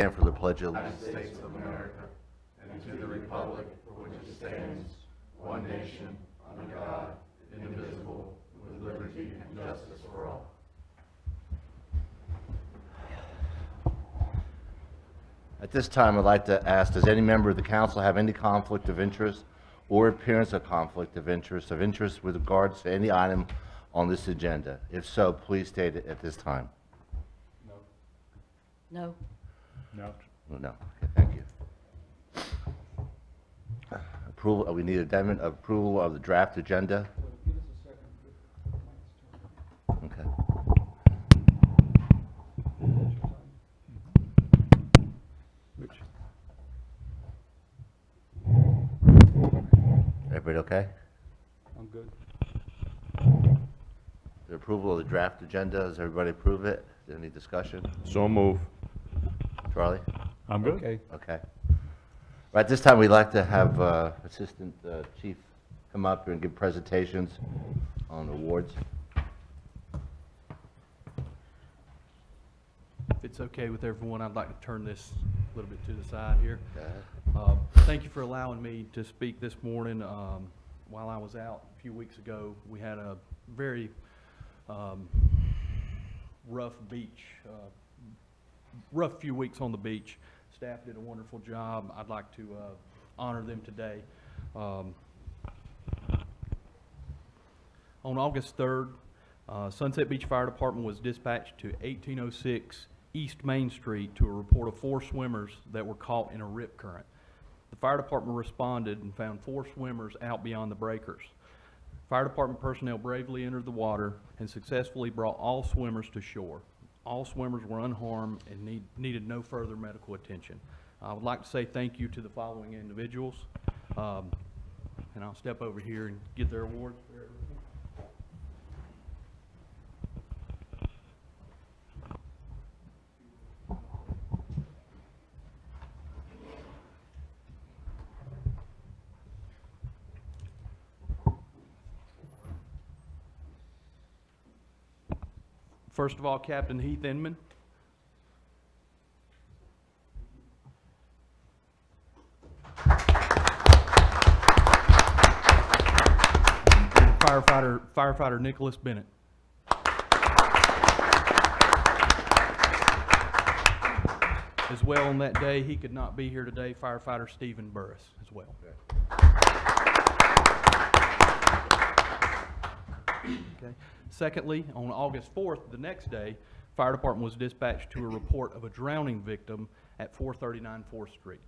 Stand for the Pledge of United States of America, and to the republic for which it stands, one nation, under God, indivisible, with liberty and justice for all. At this time, I'd like to ask, does any member of the council have any conflict of interest or appearance of conflict of interest with regards to any item on this agenda? If so, please state it at this time. No. No. No. Okay, thank you. Approval, we need amendment of approval of the draft agenda. Okay. Everybody okay? I'm good. The approval of the draft agenda, does everybody approve it? Is there any discussion? So move. Charlie? I'm good. Okay. Okay. Right, this time we'd like to have Assistant Chief come up here and give presentations on awards. If it's okay with everyone, I'd like to turn this a little bit to the side here. Go ahead. Thank you for allowing me to speak this morning. While I was out a few weeks ago, we had a very rough few weeks on the beach. Staff did a wonderful job. I'd like to honor them today. On August 3rd, Sunset Beach Fire Department was dispatched to 1806 East Main Street to a report of 4 swimmers that were caught in a rip current. The fire department responded and found 4 swimmers out beyond the breakers. Fire department personnel bravely entered the water and successfully brought all swimmers to shore. All swimmers were unharmed and needed no further medical attention. I would like to say thank you to the following individuals, and I'll step over here and get their awards. First of all, Captain Heath Inman. Firefighter Nicholas Bennett. As well, on that day, he could not be here today, Firefighter Stephen Burris as well. Okay. Secondly, on August 4th, the next day, fire department was dispatched to a report of a drowning victim at 439 4th Street.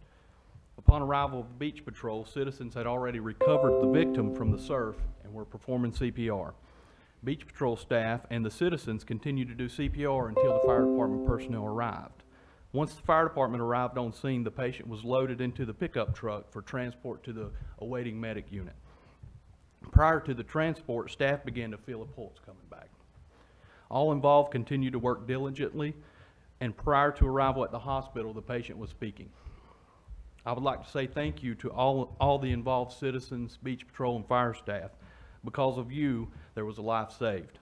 Upon arrival of the beach patrol, citizens had already recovered the victim from the surf and were performing CPR. Beach patrol staff and the citizens continued to do CPR until the fire department personnel arrived. Once the fire department arrived on scene, the patient was loaded into the pickup truck for transport to the awaiting medic unit. Prior to the transport, staff began to feel a pulse coming back. All involved continued to work diligently, and prior to arrival at the hospital, the patient was speaking. I would like to say thank you to all the involved citizens, beach patrol, and fire staff. Because of you, there was a life saved.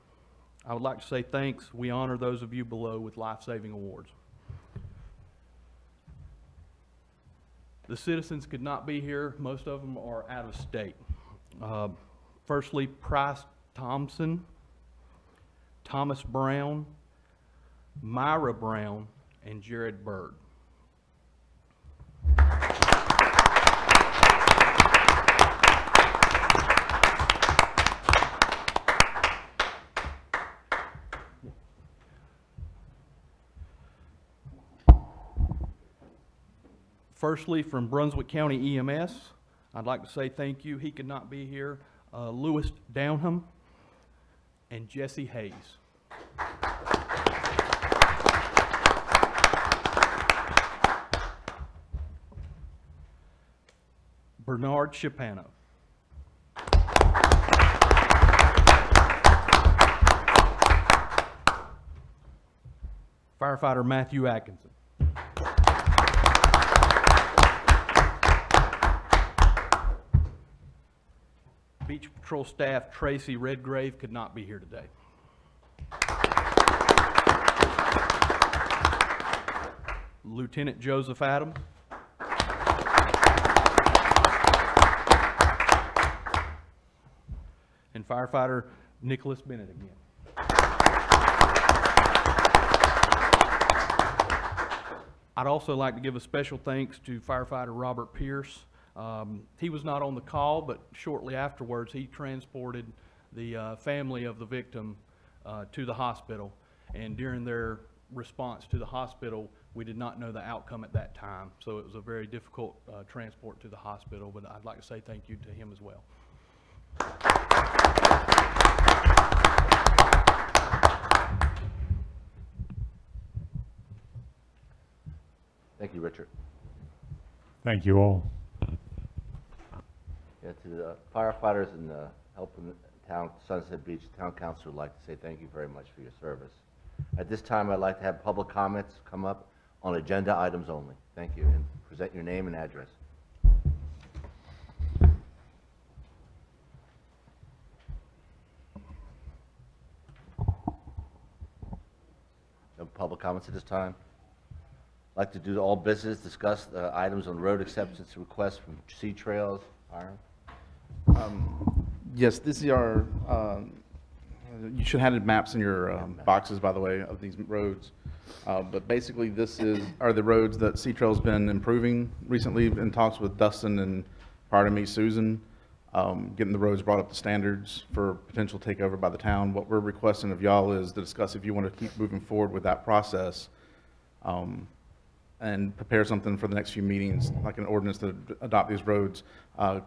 I would like to say thanks. We honor those of you below with life-saving awards. The citizens could not be here. Most of them are out of state. Firstly, Price Thompson, Thomas Brown, Myra Brown, and Jared Bird. Firstly, from Brunswick County EMS, I'd like to say thank you. He could not be here. Lewis Downham and Jesse Hayes. Bernard Shapano. Firefighter Matthew Atkinson. Beach Patrol staff Tracy Redgrave could not be here today. Lieutenant Joseph Adams, and firefighter Nicholas Bennett again. I'd also like to give a special thanks to firefighter Robert Pierce. He was not on the call, but shortly afterwards, he transported the family of the victim to the hospital. And during their response to the hospital, we did not know the outcome at that time. So it was a very difficult transport to the hospital, but I'd like to say thank you to him as well. Thank you, Richard. Thank you all. Yeah, to the firefighters and the help in the town, Sunset Beach Town Council would like to say thank you very much for your service. At this time, I'd like to have public comments come up on agenda items only. Thank you, and present your name and address. No public comments at this time? I'd like to do all business, discuss items on road acceptance requests from Sea Trails. Hiram? Yes, this is our, you should have had maps in your boxes, by the way, of these roads. But basically, are the roads that Sea Trail's been improving recently in talks with Dustin and, prior to me, Susan, getting the roads brought up to standards for potential takeover by the town. What we're requesting of y'all is to discuss if you want to keep moving forward with that process, and prepare something for the next few meetings, like an ordinance to adopt these roads.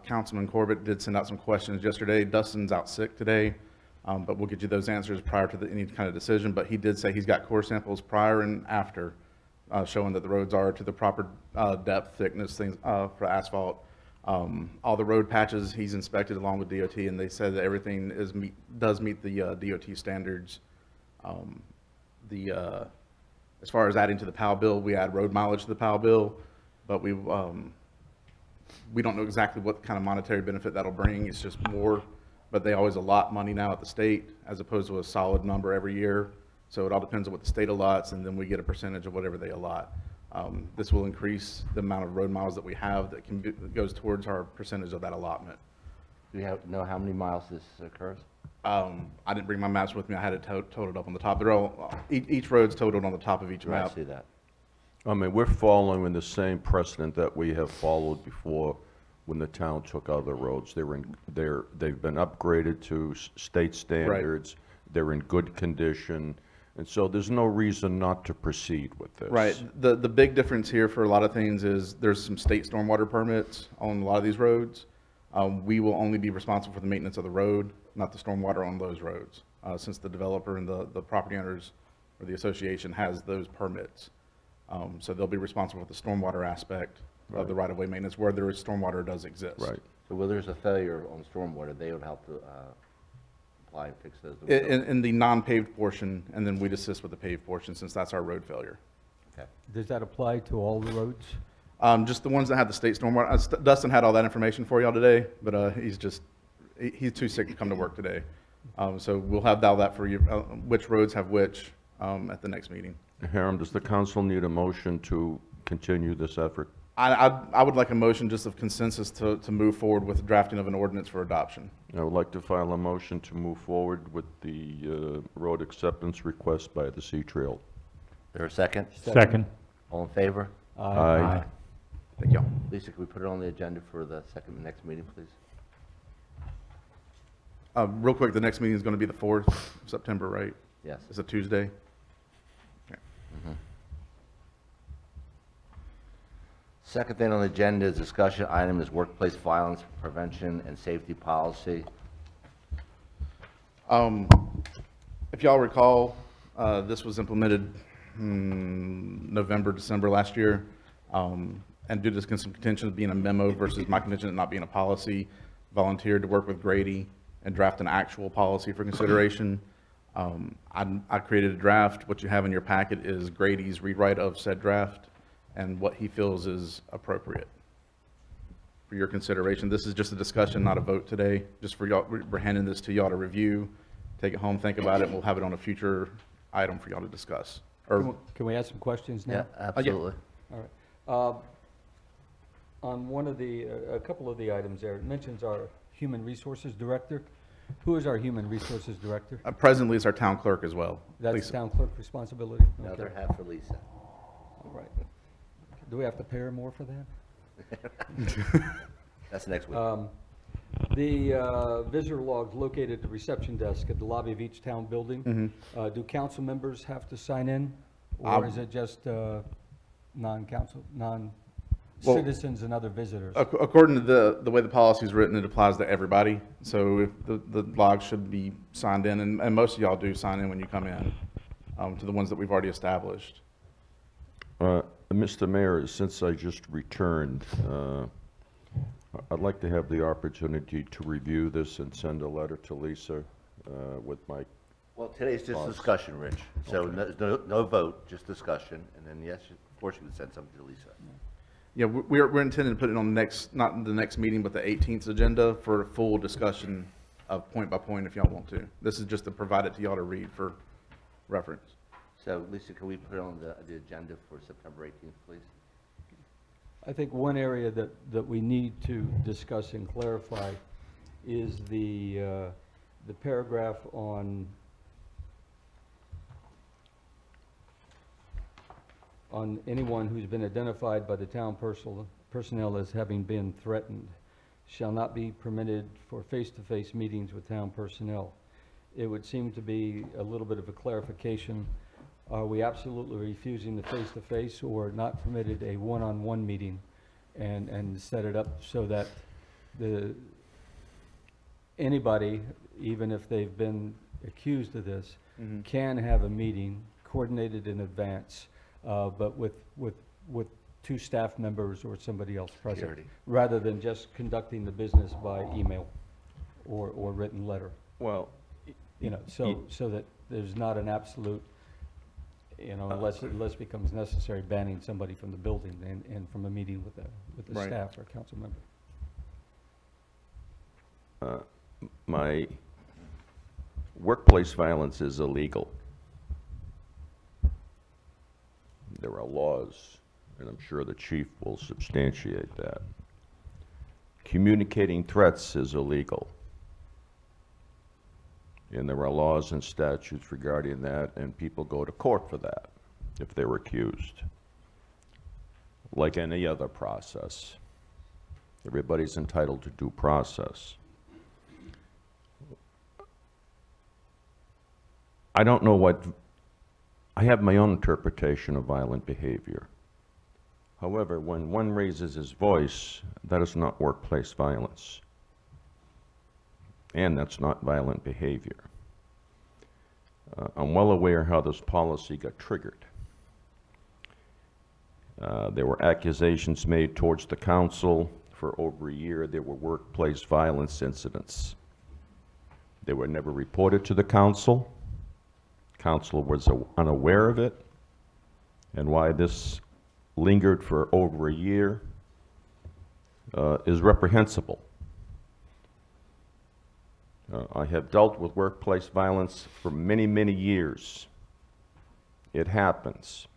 Councilman Corbett did send out some questions yesterday. Dustin's out sick today, but we'll get you those answers prior to any kind of decision. But he did say he's got core samples prior and after, showing that the roads are to the proper depth, thickness, things for asphalt. All the road patches he's inspected along with DOT, and they said that everything does meet the DOT standards. As far as adding to the POW bill, we add road mileage to the POW bill, but we don't know exactly what kind of monetary benefit that'll bring. It's just more, but they always allot money now at the state as opposed to a solid number every year. So it all depends on what the state allots, and then we get a percentage of whatever they allot. This will increase the amount of road miles that we have that goes towards our percentage of that allotment. Do you know how many miles this occurs? I didn't bring my maps with me. I had it totaled up on the top. They're all, each road's totaled on the top of each Right, I map. see that. I mean, we're following the same precedent that we have followed before when the town took other roads. They've been upgraded to state standards. They're in good condition. And so there's no reason not to proceed with this. Right. The big difference here for a lot of things is there's some state stormwater permits on a lot of these roads. We will only be responsible for the maintenance of the road, not the stormwater on those roads, since the developer and the property owners or the association has those permits. So they'll be responsible for the stormwater aspect of the right-of-way maintenance where there is stormwater does exist. Right. So where there's a failure on stormwater, they would help to apply and fix those? In the non-paved portion, and then we'd assist with the paved portion since that's our road failure. Okay. Does that apply to all the roads? Just the ones that have the state stormwater. Dustin had all that information for y'all today, but he's too sick to come to work today. So we'll have all that for you, which roads have which, at the next meeting. Hiram, does the council need a motion to continue this effort? I would like a motion just of consensus to move forward with drafting of an ordinance for adoption. I would like to file a motion to move forward with the road acceptance request by the Sea Trail. Is there a second? Second. All in favor? Aye. Thank y'all. Lisa, could we put it on the agenda for the next meeting, please? Real quick, the next meeting is going to be the 4th of September, right? Yes. It's a Tuesday. Okay. Second thing on the agenda is discussion item is workplace violence prevention and safety policy. If y'all recall, this was implemented November, December last year. And due to some contention of being a memo versus my contention of not being a policy, volunteered to work with Grady and draft an actual policy for consideration. I created a draft. What you have in your packet is Grady's rewrite of said draft and what he feels is appropriate for your consideration. This is just a discussion, not a vote today. Just for y'all, we're handing this to y'all to review, take it home, think about it, and we'll have it on a future item for y'all to discuss. Or, Can we ask some questions now? Yeah, absolutely. All right. On one of the, a couple of the items there, it mentions our Human Resources Director. Who is our Human Resources Director? presently, it's our town clerk as well. That's Lisa. town clerk responsibility? Another Okay. half for Lisa. All right. Do we have to pay her more for that? That's next week. The visitor logs located at the reception desk at the lobby of each town building. Do council members have to sign in? Or is it just non-council, non-citizens and other visitors? According to the way the policy is written, it applies to everybody. So if the logs should be signed in, and most of y'all do sign in when you come in, to the ones that we've already established. Mr. Mayor, since I just returned, I'd like to have the opportunity to review this and send a letter to Lisa with my, Well, today's just Thoughts? discussion, Rich. So no vote, just discussion. And then, yes, of course, you can send something to Lisa. Yeah, we're intending to put it on the next, not the next meeting, but the 18th agenda for a full discussion of point by point if y'all want to. This is just to provide it to y'all to read for reference. So, Lisa, can we put it on the agenda for September 18th, please? I think one area that we need to discuss and clarify is the paragraph on anyone who's been identified by the town personnel as having been threatened shall not be permitted for face-to-face meetings with town personnel. It would seem to be a little bit of a clarification. Are we absolutely refusing the face-to-face or not permitted a one-on-one meeting and set it up so that anybody, even if they've been accused of this, can have a meeting coordinated in advance, but with two staff members or somebody else present, Security. rather than just conducting the business by email or written letter. well, You know, so that there's not an absolute, you know, unless it becomes necessary, banning somebody from the building and from a meeting with the Right. staff or council member. my workplace violence is illegal. There are laws, and I'm sure the chief will substantiate that. Communicating threats is illegal. And there are laws and statutes regarding that, and people go to court for that if they're accused. Like any other process. Everybody's entitled to due process. I don't know I have my own interpretation of violent behavior. However, when one raises his voice, that is not workplace violence. And that's not violent behavior. I'm well aware how this policy got triggered. There were accusations made towards the council. For over a year, there were workplace violence incidents. They were never reported to the council. Council was unaware of it. And why this lingered for over a year is reprehensible. I have dealt with workplace violence for many, many years. It happens.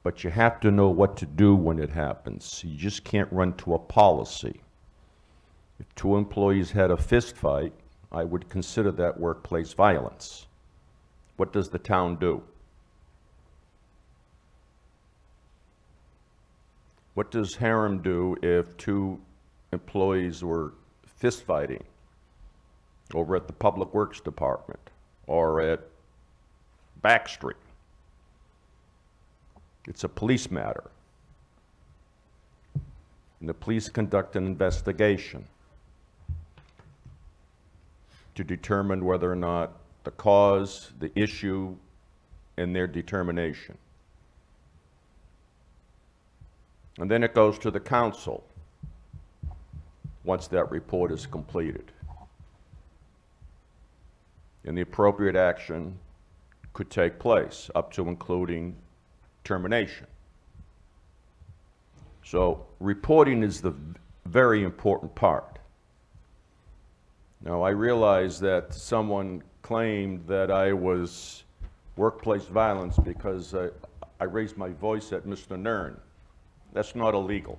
But you have to know what to do when it happens. You just can't run to a policy. If two employees had a fist fight, I would consider that workplace violence. What does the town do? What does Harem do if two employees were fist fighting over at the Public Works Department or at Backstreet? It's a police matter. And the police conduct an investigation to determine whether or not the cause, the issue, and their determination. And then it goes to the council once that report is completed. And the appropriate action could take place, up to including termination. So reporting is the very important part. Now, I realize that someone claimed that I was workplace violence because I raised my voice at Mr. Nern. That's not illegal.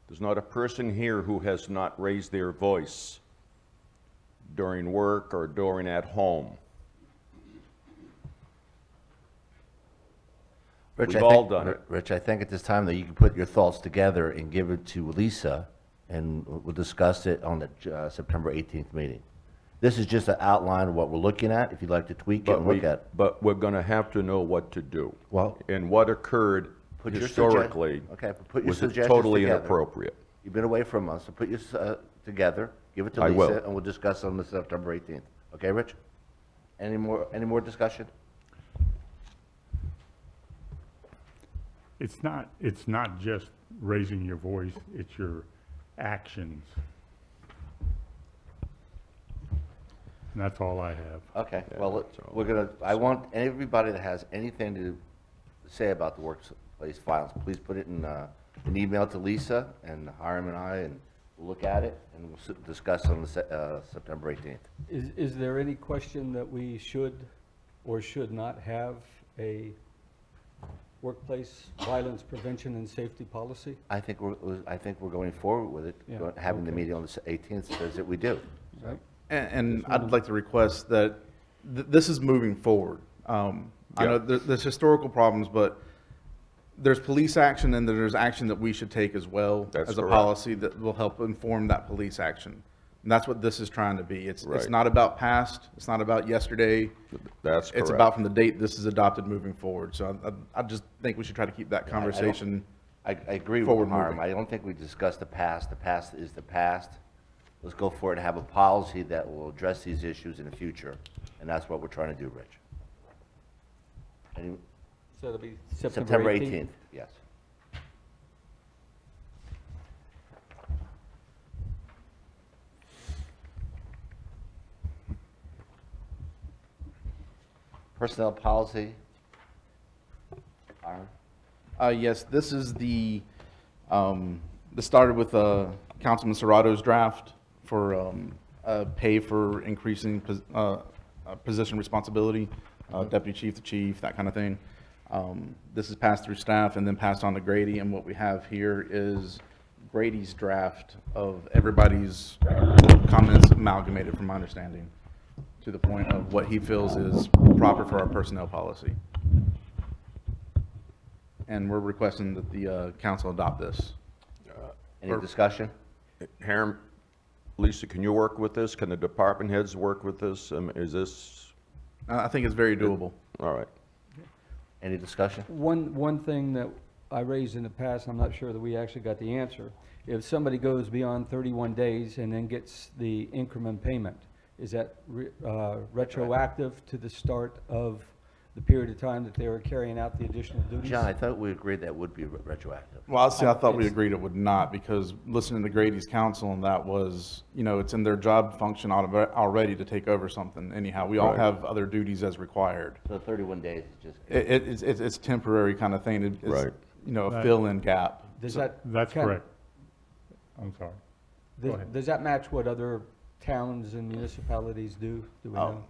There's not a person here who has not raised their voice during work or during at home. Rich, We've I all think- done it. Rich, I think at this time that you can put your thoughts together and give it to Lisa, and we'll discuss it on the September 18th meeting. This is just an outline of what we're looking at, if you'd like to tweak it and look at. But we're going to have to know what to do. Well- And what occurred Put your historically okay, but put your was suggestions totally together. inappropriate. You've been away from us, so put your together, give it to I will. Lisa, and we'll discuss on the September 18th. Okay, Rich? Any more discussion? It's not just raising your voice, it's your actions. And that's all I have. Okay, Yeah, well, that's all. I want everybody that has anything to say about the workplace violence, please put it in an email to Lisa and Hiram and I, and we'll look at it, and we'll discuss on the September 18th. Is there any question that we should or should not have a workplace violence prevention and safety policy? I think we're going forward with it. Yeah, Having the okay. meeting on the 18th says that we do. Right? And I'd like to request that this is moving forward. I know there's historical problems, but there's police action and there's action that we should take as well That's as a correct. policy that will help inform that police action. And that's what this is trying to be. It's Right. not about past, it's not about yesterday. That's correct. It's about from the date this is adopted moving forward. So I just think we should try to keep that conversation. I agree with Forward Hiram. moving. I don't think we discussed the past. The past is the past. Let's go for it and have a policy that will address these issues in the future, and that's what we're trying to do, Rich. So it'll be September 18th, yes. Personnel policy. Hiram? Yes, this is this started with Councilman Serrato's draft for pay for increasing position responsibility, deputy chief to chief, that kind of thing. This is passed through staff and then passed on to Grady, and what we have here is Grady's draft of everybody's comments amalgamated, from my understanding, to the point of what he feels is proper for our personnel policy. And we're requesting that the council adopt this. Any discussion? Hiram, Lisa, can you work with this? Can the department heads work with this? Is this, I think it's very doable. all right. Any discussion? One thing that I raised in the past, I'm not sure that we actually got the answer. If somebody goes beyond 31 days and then gets the increment payment, is that retroactive to the start of the period of time that they were carrying out the additional duties? John, I thought we agreed that would be retroactive. Well, I thought we It's- agreed it would not, because listening to Grady's counsel, and that was, it's in their job function already to take over something anyhow. We all Right. have other duties as required. So 31 days is just, It's temporary kind of thing. It's, Right. A Right. fill-in gap. Does that? That's kind of- correct. I'm sorry. Go ahead. Does that match what other towns and municipalities do? Do we know?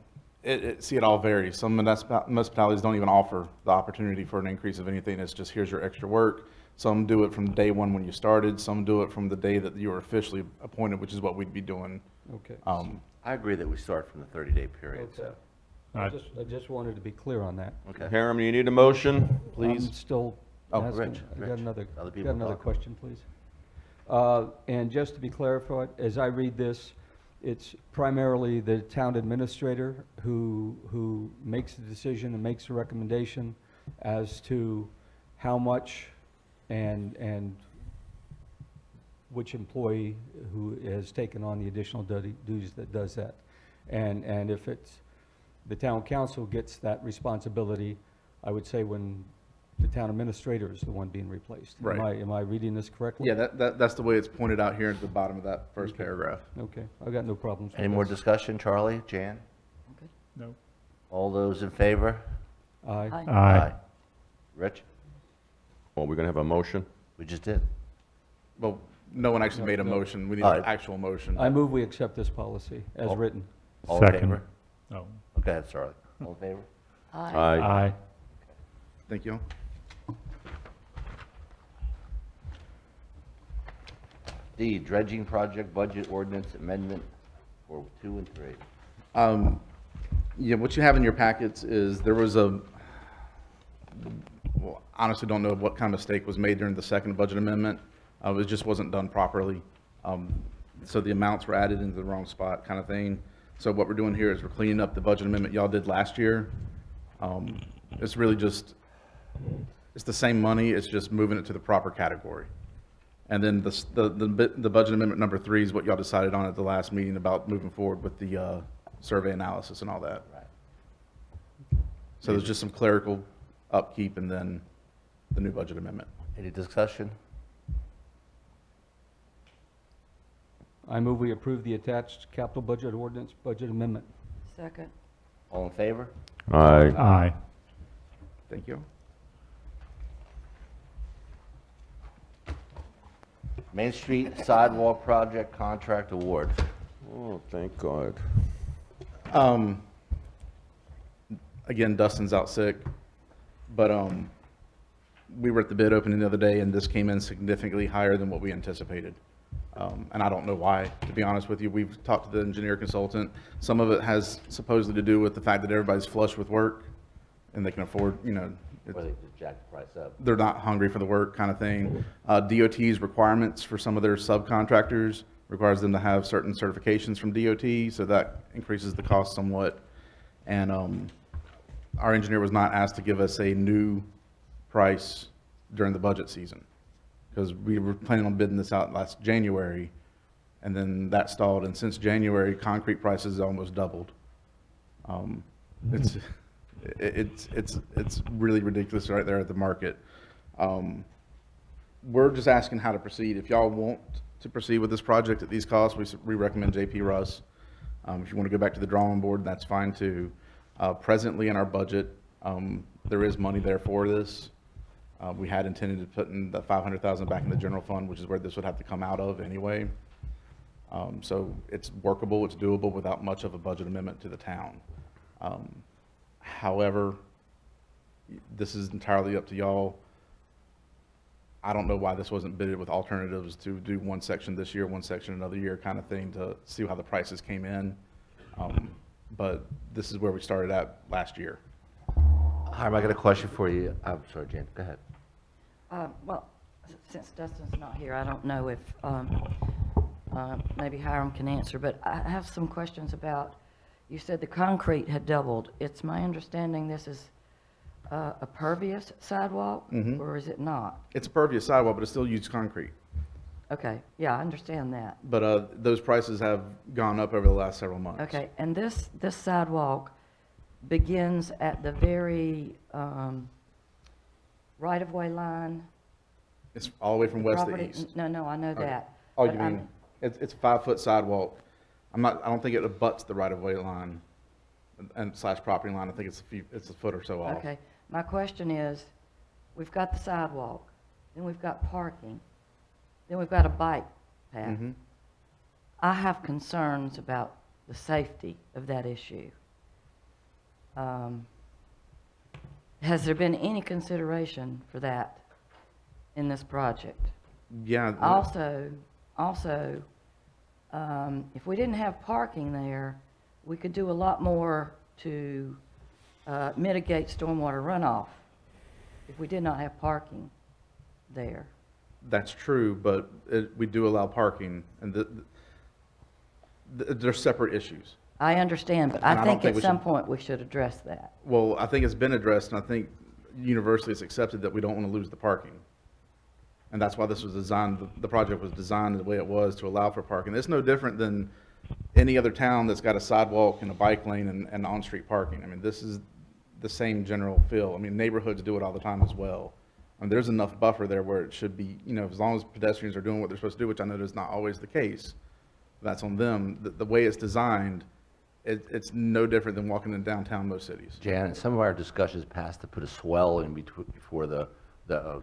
See, it all varies. Some municipalities don't even offer the opportunity for an increase of anything. It's just, here's your extra work. Some do it from day one when you started. Some do it from the day that you were officially appointed, which is what we'd be doing. Okay. I agree that we start from the 30-day period, Okay. so, I just wanted to be clear on that. okay. Hiram, you need a motion? Please. I'm still Oh, asking, Rich, I Rich. got another, Other got people another talk. question, please. And just to be clarified, as I read this, it's primarily the town administrator who makes the decision and makes the recommendation as to how much and which employee who has taken on the additional duties that does that. And if it's, the town council gets that responsibility, I would say when the town administrator is the one being replaced. Right. Am I reading this correctly? Yeah, that's the way it's pointed out here at the bottom of that first paragraph. Okay, I got no problems with Any more this. discussion, Charlie, Jan? No. All those in favor? Aye. Aye. Rich? Well, we're going to have a motion? We just did. Well, no one actually made a No. motion. We need All an right. actual motion. I move we accept this policy as All- written. All in Second. favor? Oh, Okay, that's Charlie. All in favor? Aye. aye. Thank you. D, dredging project budget ordinance amendment for 2 and 3. Yeah, what you have in your packets is there was well, honestly don't know what kind of mistake was made during the second budget amendment. It just wasn't done properly. So the amounts were added into the wrong spot kind of thing. So what we're doing here is we're cleaning up the budget amendment y'all did last year. It's really just, it's the same money, it's just moving it to the proper category. And then the budget amendment number 3 is what y'all decided on at the last meeting about moving forward with the survey analysis and all that. Right. So there's just some clerical upkeep and then the new budget amendment. Any discussion? I move we approve the attached capital budget ordinance budget amendment. Second. All in favor? Aye. Aye. Thank you. Main Street Sidewalk Project Contract Award. Oh, thank God. Again, Dustin's out sick, but we were at the bid opening the other day and this came in significantly higher than what we anticipated. And I don't know why, to be honest with you. We've talked to the engineer consultant. Some of it has supposedly to do with the fact that everybody's flush with work and they can afford, you know, Or they just jack the price up. they're not hungry for the work kind of thing. DOT's requirements for some of their subcontractors requires them to have certain certifications from DOT, so that increases the cost somewhat. And our engineer was not asked to give us a new price during the budget season, because we were planning on bidding this out last January, and then that stalled, and since January, concrete prices almost doubled. It's really ridiculous right there at the market. We're just asking how to proceed. If y'all want to proceed with this project at these costs, we recommend JP Russ. If you want to go back to the drawing board, that's fine too. Presently in our budget, there is money there for this. We had intended to put in the $500,000 back in the general fund, which is where this would have to come out of anyway. So it's workable, it's doable without much of a budget amendment to the town. However, this is entirely up to y'all. I don't know why this wasn't bidded with alternatives to do one section this year, one section another year kind of thing to see how the prices came in. But this is where we started at last year. Hiram, I got a question for you. I'm sorry, Jan, go ahead. Well, since Dustin's not here, I don't know if maybe Hiram can answer, but I have some questions about, you said the concrete had doubled. It's my understanding this is a pervious sidewalk, or is it not? It's a pervious sidewalk, but it still uses concrete. Okay, yeah, I understand that. But those prices have gone up over the last several months. Okay, and this sidewalk begins at the very right-of-way line? It's all the way from west to Property- east. No, I know Okay. that. Oh, but you I'm- mean, it's a 5-foot sidewalk. I don't think it abuts the right-of-way line and slash property line. I think it's a foot or so off. Okay, my question is, we've got the sidewalk, then we've got parking, then we've got a bike path. Mhm. I have concerns about the safety of that issue. Has there been any consideration for that in this project? Yeah. Also, if we didn't have parking there, we could do a lot more to mitigate stormwater runoff if we did not have parking there. That's true, but we do allow parking, and they're separate issues. I understand, but And I I don't think think at we some should- point we should address that. Well, I think it's been addressed, and I think universally it's accepted that we don't want to lose the parking. And that's why this was designed, the project was designed the way it was to allow for parking. It's no different than any other town that's got a sidewalk and a bike lane and on-street parking. I mean, this is the same general feel. I mean, neighborhoods do it all the time as well. And there's enough buffer there where it should be, you know, as long as pedestrians are doing what they're supposed to do, which I know is not always the case, that's on them. The way it's designed, it's no different than walking in downtown most cities. Jan, in some of our discussions past to put a swell in between, before the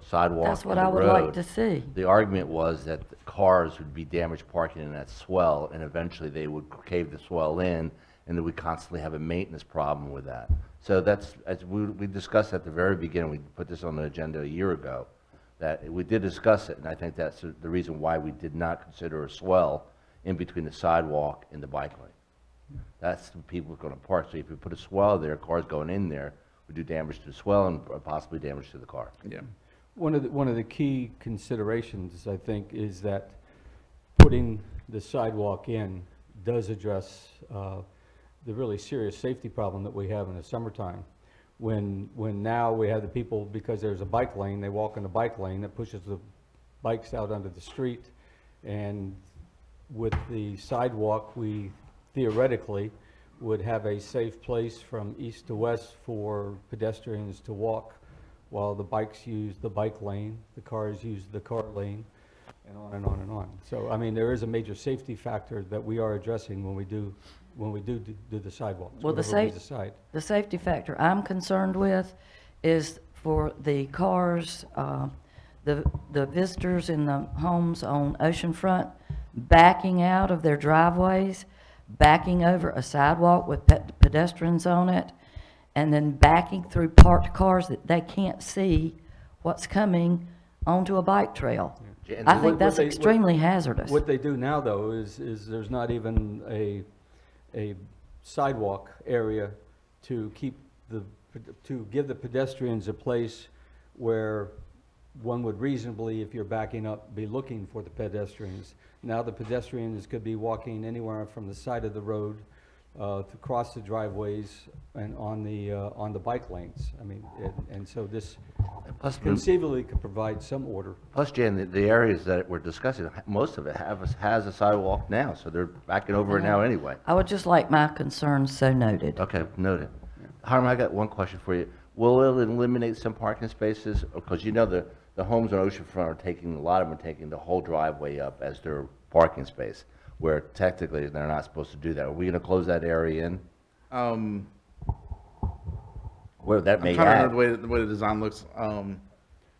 sidewalk That's what and I the would like road. to see. The argument was that the cars would be damaged parking in that swell, and eventually they would cave the swell in and that we constantly have a maintenance problem with that. So that's, as we discussed at the very beginning, we put this on the agenda a year ago, that we did discuss it, and I think that's the reason why we did not consider a swell in between the sidewalk and the bike lane. That's the people going to park. So if you put a swell there, cars going in there would do damage to the swell and possibly damage to the car. Yeah. One of the key considerations, I think, is that putting the sidewalk in does address the really serious safety problem that we have in the summertime. When now we have the people, because there's a bike lane, they walk in the bike lane that pushes the bikes out onto the street. And with the sidewalk, we theoretically would have a safe place from east to west for pedestrians to walk, while the bikes use the bike lane, the cars use the car lane, and on and on and on. So, I mean, there is a major safety factor that we are addressing when we do the sidewalks, Well, whatever we decide. the safety factor I'm concerned with is for the cars, the visitors in the homes on Oceanfront backing out of their driveways, backing over a sidewalk with pedestrians on it, and then backing through parked cars that they can't see what's coming onto a bike trail. Yeah. I And think that's what extremely hazardous. What they do now, though, is there's not even a sidewalk area to give the pedestrians a place where one would reasonably, if you're backing up, be looking for the pedestrians. Now the pedestrians could be walking anywhere from the side of the road to cross the driveways and on the bike lanes. I mean, and so this Plus, conceivably could provide some order. plus, Jan, the areas that we're discussing, most of it has a sidewalk now, so they're backing over it now anyway. I would just like my concerns so noted. Okay, noted. Harm, I got one question for you. Will it eliminate some parking spaces? Because you know the homes on Oceanfront are taking, a lot of them are taking the whole driveway up as their parking space, where technically they're not supposed to do that. Are we going to close that area in? Where that may I'm trying to add? remember the way the design looks.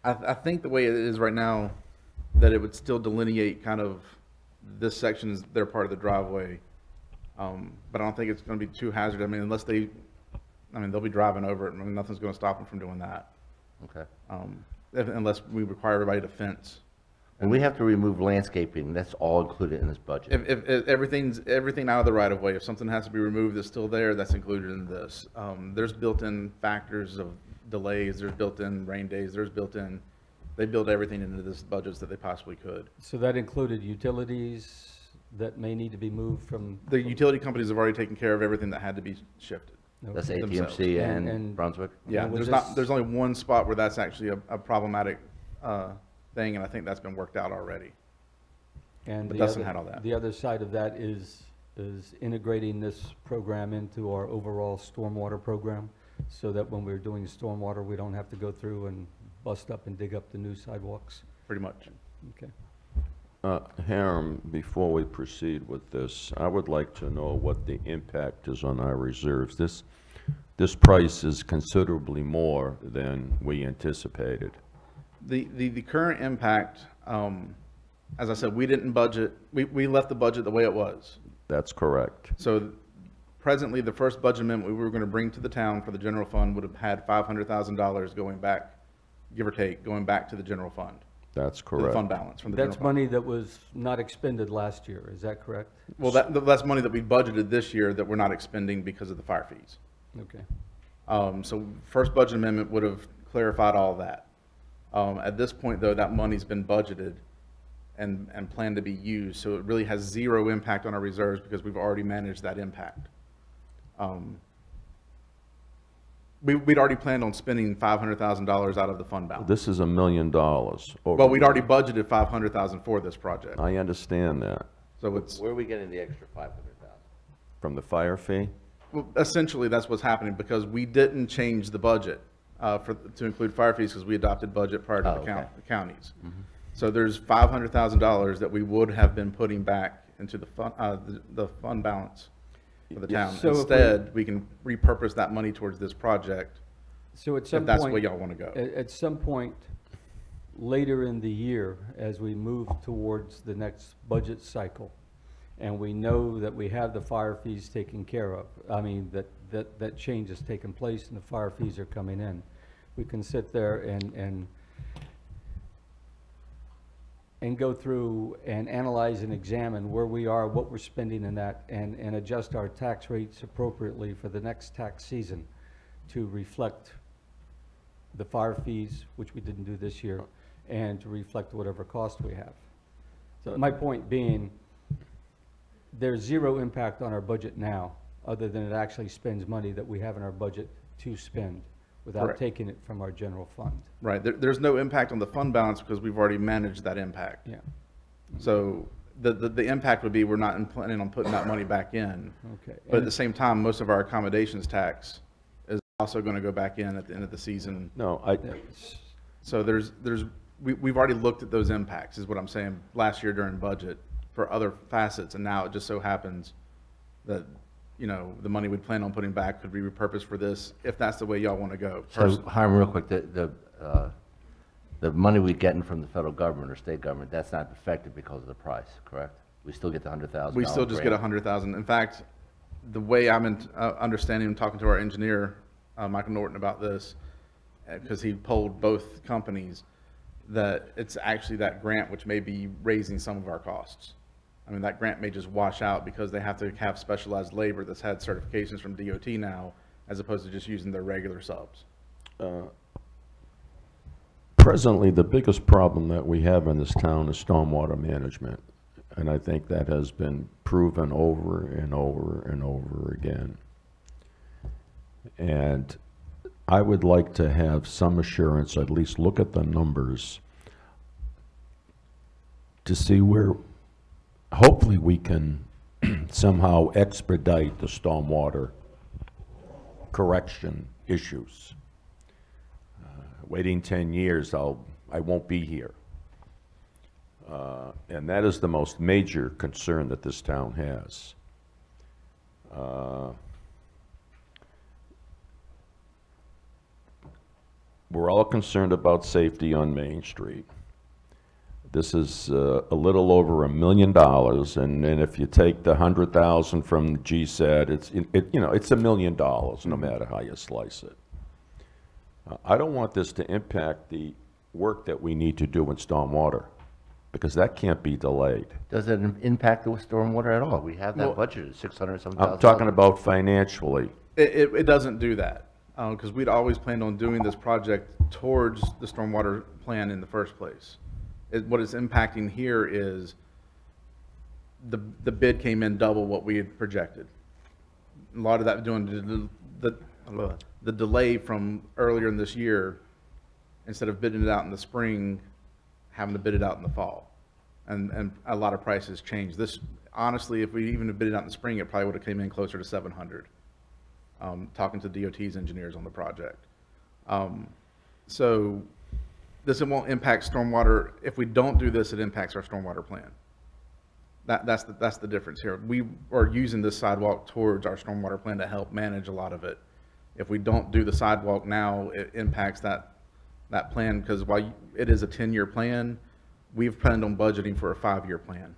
I think the way it is right now, that it would still delineate kind of this section is their part of the driveway. But I don't think it's going to be too hazardous. I mean, they'll be driving over it. I mean, nothing's going to stop them from doing that. Okay. Unless we require everybody to fence. And we have to remove landscaping. That's all included in this budget. If everything out of the right of way, if something has to be removed that's still there, that's included in this. There's built-in factors of delays, there's built-in rain days, they build everything into this budget that they possibly could. So that included utilities that may need to be moved from. The utility companies have already taken care of everything that had to be shifted. That's themselves. AT&T And- and Brunswick? Yeah, was there's only one spot where that's actually a problematic thing, and I think that's been worked out already. And But the Dustin other- had all that. The other side of that is integrating this program into our overall stormwater program, so that when we're doing stormwater, we don't have to go through and bust up and dig up the new sidewalks. Pretty much. Okay. Hiram, before we proceed with this, I would like to know what the impact is on our reserves. This price is considerably more than we anticipated. The current impact, as I said, we didn't budget, we left the budget the way it was. That's correct. So presently, the first budget amendment we were going to bring to the town for the general fund would have had $500,000 going back, give or take, going back to the general fund, That's to the fund correct. balance from the general That's fund. money that was not expended last year, is that correct? Well, that's money that we budgeted this year that we're not expending because of the fire fees. Okay. So first budget amendment would have clarified all that. At this point, though, that money's been budgeted and planned to be used, so it really has zero impact on our reserves because we've already managed that impact. We'd already planned on spending $500,000 out of the fund balance. This is $1 million. But we'd already budgeted $500,000 for this project. I understand that. So it's, Where are we getting the extra 500,000? From the fire fee? well, essentially, that's what's happening because we didn't change the budget to include fire fees because we adopted budget prior to Oh, okay. the counties. So there's $500,000 that we would have been putting back into the fund balance for the town. So if we- Instead, we can repurpose that money towards this project So at some if point. that's where y'all want to go. At some point later in the year, as we move towards the next budget cycle, and we know that we have the fire fees taken care of. I mean, that change has taken place and the fire fees are coming in. We can sit there and go through and analyze and examine where we are, what we're spending in that, and adjust our tax rates appropriately for the next tax season to reflect the fire fees, which we didn't do this year, and to reflect whatever cost we have. So my point being, there's zero impact on our budget now, other than it actually spends money that we have in our budget to spend without Correct. taking it from our general fund. Right, there's no impact on the fund balance because we've already managed that impact. Yeah, So the impact would be we're not planning on putting that money back in. okay. But at And- the same time, most of our accommodations tax is also going to go back in at the end of the season. No, So we've already looked at those impacts, is what I'm saying, last year during budget for other facets, and now it just so happens that, you know, the money we'd plan on putting back could be repurposed for this, if that's the way y'all want to go. So, Hiram, real quick, the money we're getting from the federal government or state government, that's not affected because of the price, correct? We still get the $100,000 We still just get grant. 100,000. In fact, the way I'm understanding and talking to our engineer, Michael Norton, about this, because he polled both companies, that it's actually that grant which may be raising some of our costs. I mean, that grant may just wash out because they have to have specialized labor that's had certifications from DOT now, as opposed to just using their regular subs. Presently, the biggest problem that we have in this town is stormwater management. And I think that has been proven over and over and over again. And I would like to have some assurance, at least look at the numbers, to see where, hopefully we can somehow expedite the stormwater correction issues. Waiting 10 years, I won't be here. And that is the most major concern that this town has. We're all concerned about safety on Main Street. This is a little over $1 million, and if you take the 100,000 from GSAD, it's $1 million, no matter how you slice it. I don't want this to impact the work that we need to do in stormwater, because that can't be delayed. Does it impact the stormwater at all? We have that budgeted, $600-something thousand. I'm talking about financially. It doesn't do that, because we'd always planned on doing this project towards the stormwater plan in the first place. What it's impacting here is the bid came in double what we had projected. A lot of that doing the delay from earlier in this year, instead of bidding it out in the spring, having to bid it out in the fall. And a lot of prices changed. This, honestly, if we even had bid it out in the spring, it probably would have came in closer to 700. Talking to DOT's engineers on the project. So this won't impact stormwater. If we don't do this, it impacts our stormwater plan. That's the difference here. We are using this sidewalk towards our stormwater plan to help manage a lot of it. If we don't do the sidewalk now, it impacts that plan, because while it is a 10-year plan, we've planned on budgeting for a 5-year plan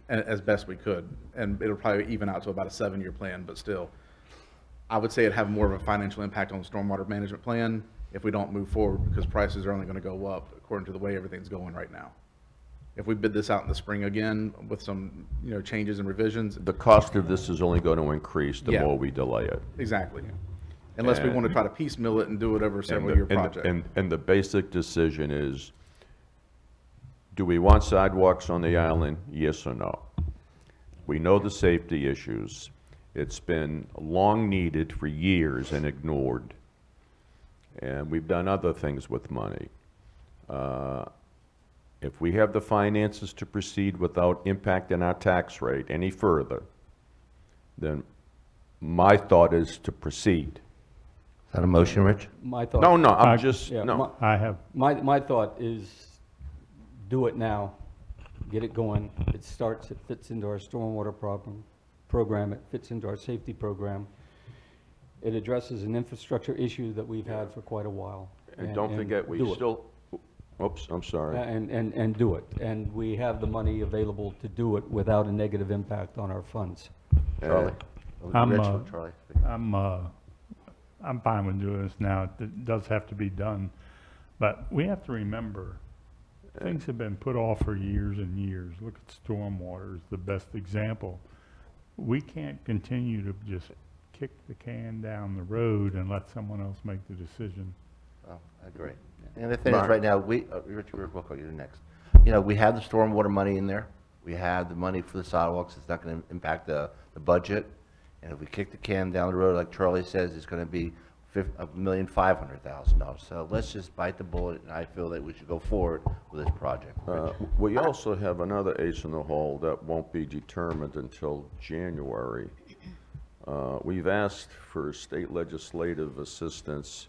as best we could. And it'll probably even out to about a 7-year plan, but still. I would say it'd have more of a financial impact on the stormwater management plan if we don't move forward, because prices are only going to go up according to the way everything's going right now. If we bid this out in the spring again with some, changes and revisions. The cost of this is only going to increase the Yeah. more we delay it. Exactly. Unless we And- want to try to piecemeal it and do it over a several-year project. And the basic decision is, do we want sidewalks on the island? Yes or no? We know the safety issues. It's been long needed for years and ignored. And we've done other things with money. If we have the finances to proceed without impacting our tax rate any further, then my thought is to proceed. Is that a motion, Rich? My thought. No, I- I'm just, Yeah, no. I have, My thought is, do it now, get it going. It starts, it fits into our stormwater program, it fits into our safety program. It addresses an infrastructure issue that we've had for quite a while. And don't forget, we do it. still, Oops, I'm sorry. and do it. And we have the money available to do it without a negative impact on our funds. Charlie? I'm, Rich, uh, Charlie? I'm fine with doing this now. It does have to be done. But we have to remember, things have been put off for years and years. Look at stormwater is the best example. We can't continue to just kick the can down the road and let someone else make the decision. Oh, I agree. And the thing is, Right. right now, Rich, real quick, you're next. You know, we have the stormwater money in there. We have the money for the sidewalks. It's not going to impact the budget. And if we kick the can down the road, like Charlie says, it's going to be $1,500,000. So let's just bite the bullet, and I feel that we should go forward with this project. Rich? We also have another ace in the hole that won't be determined until January. We've asked for state legislative assistance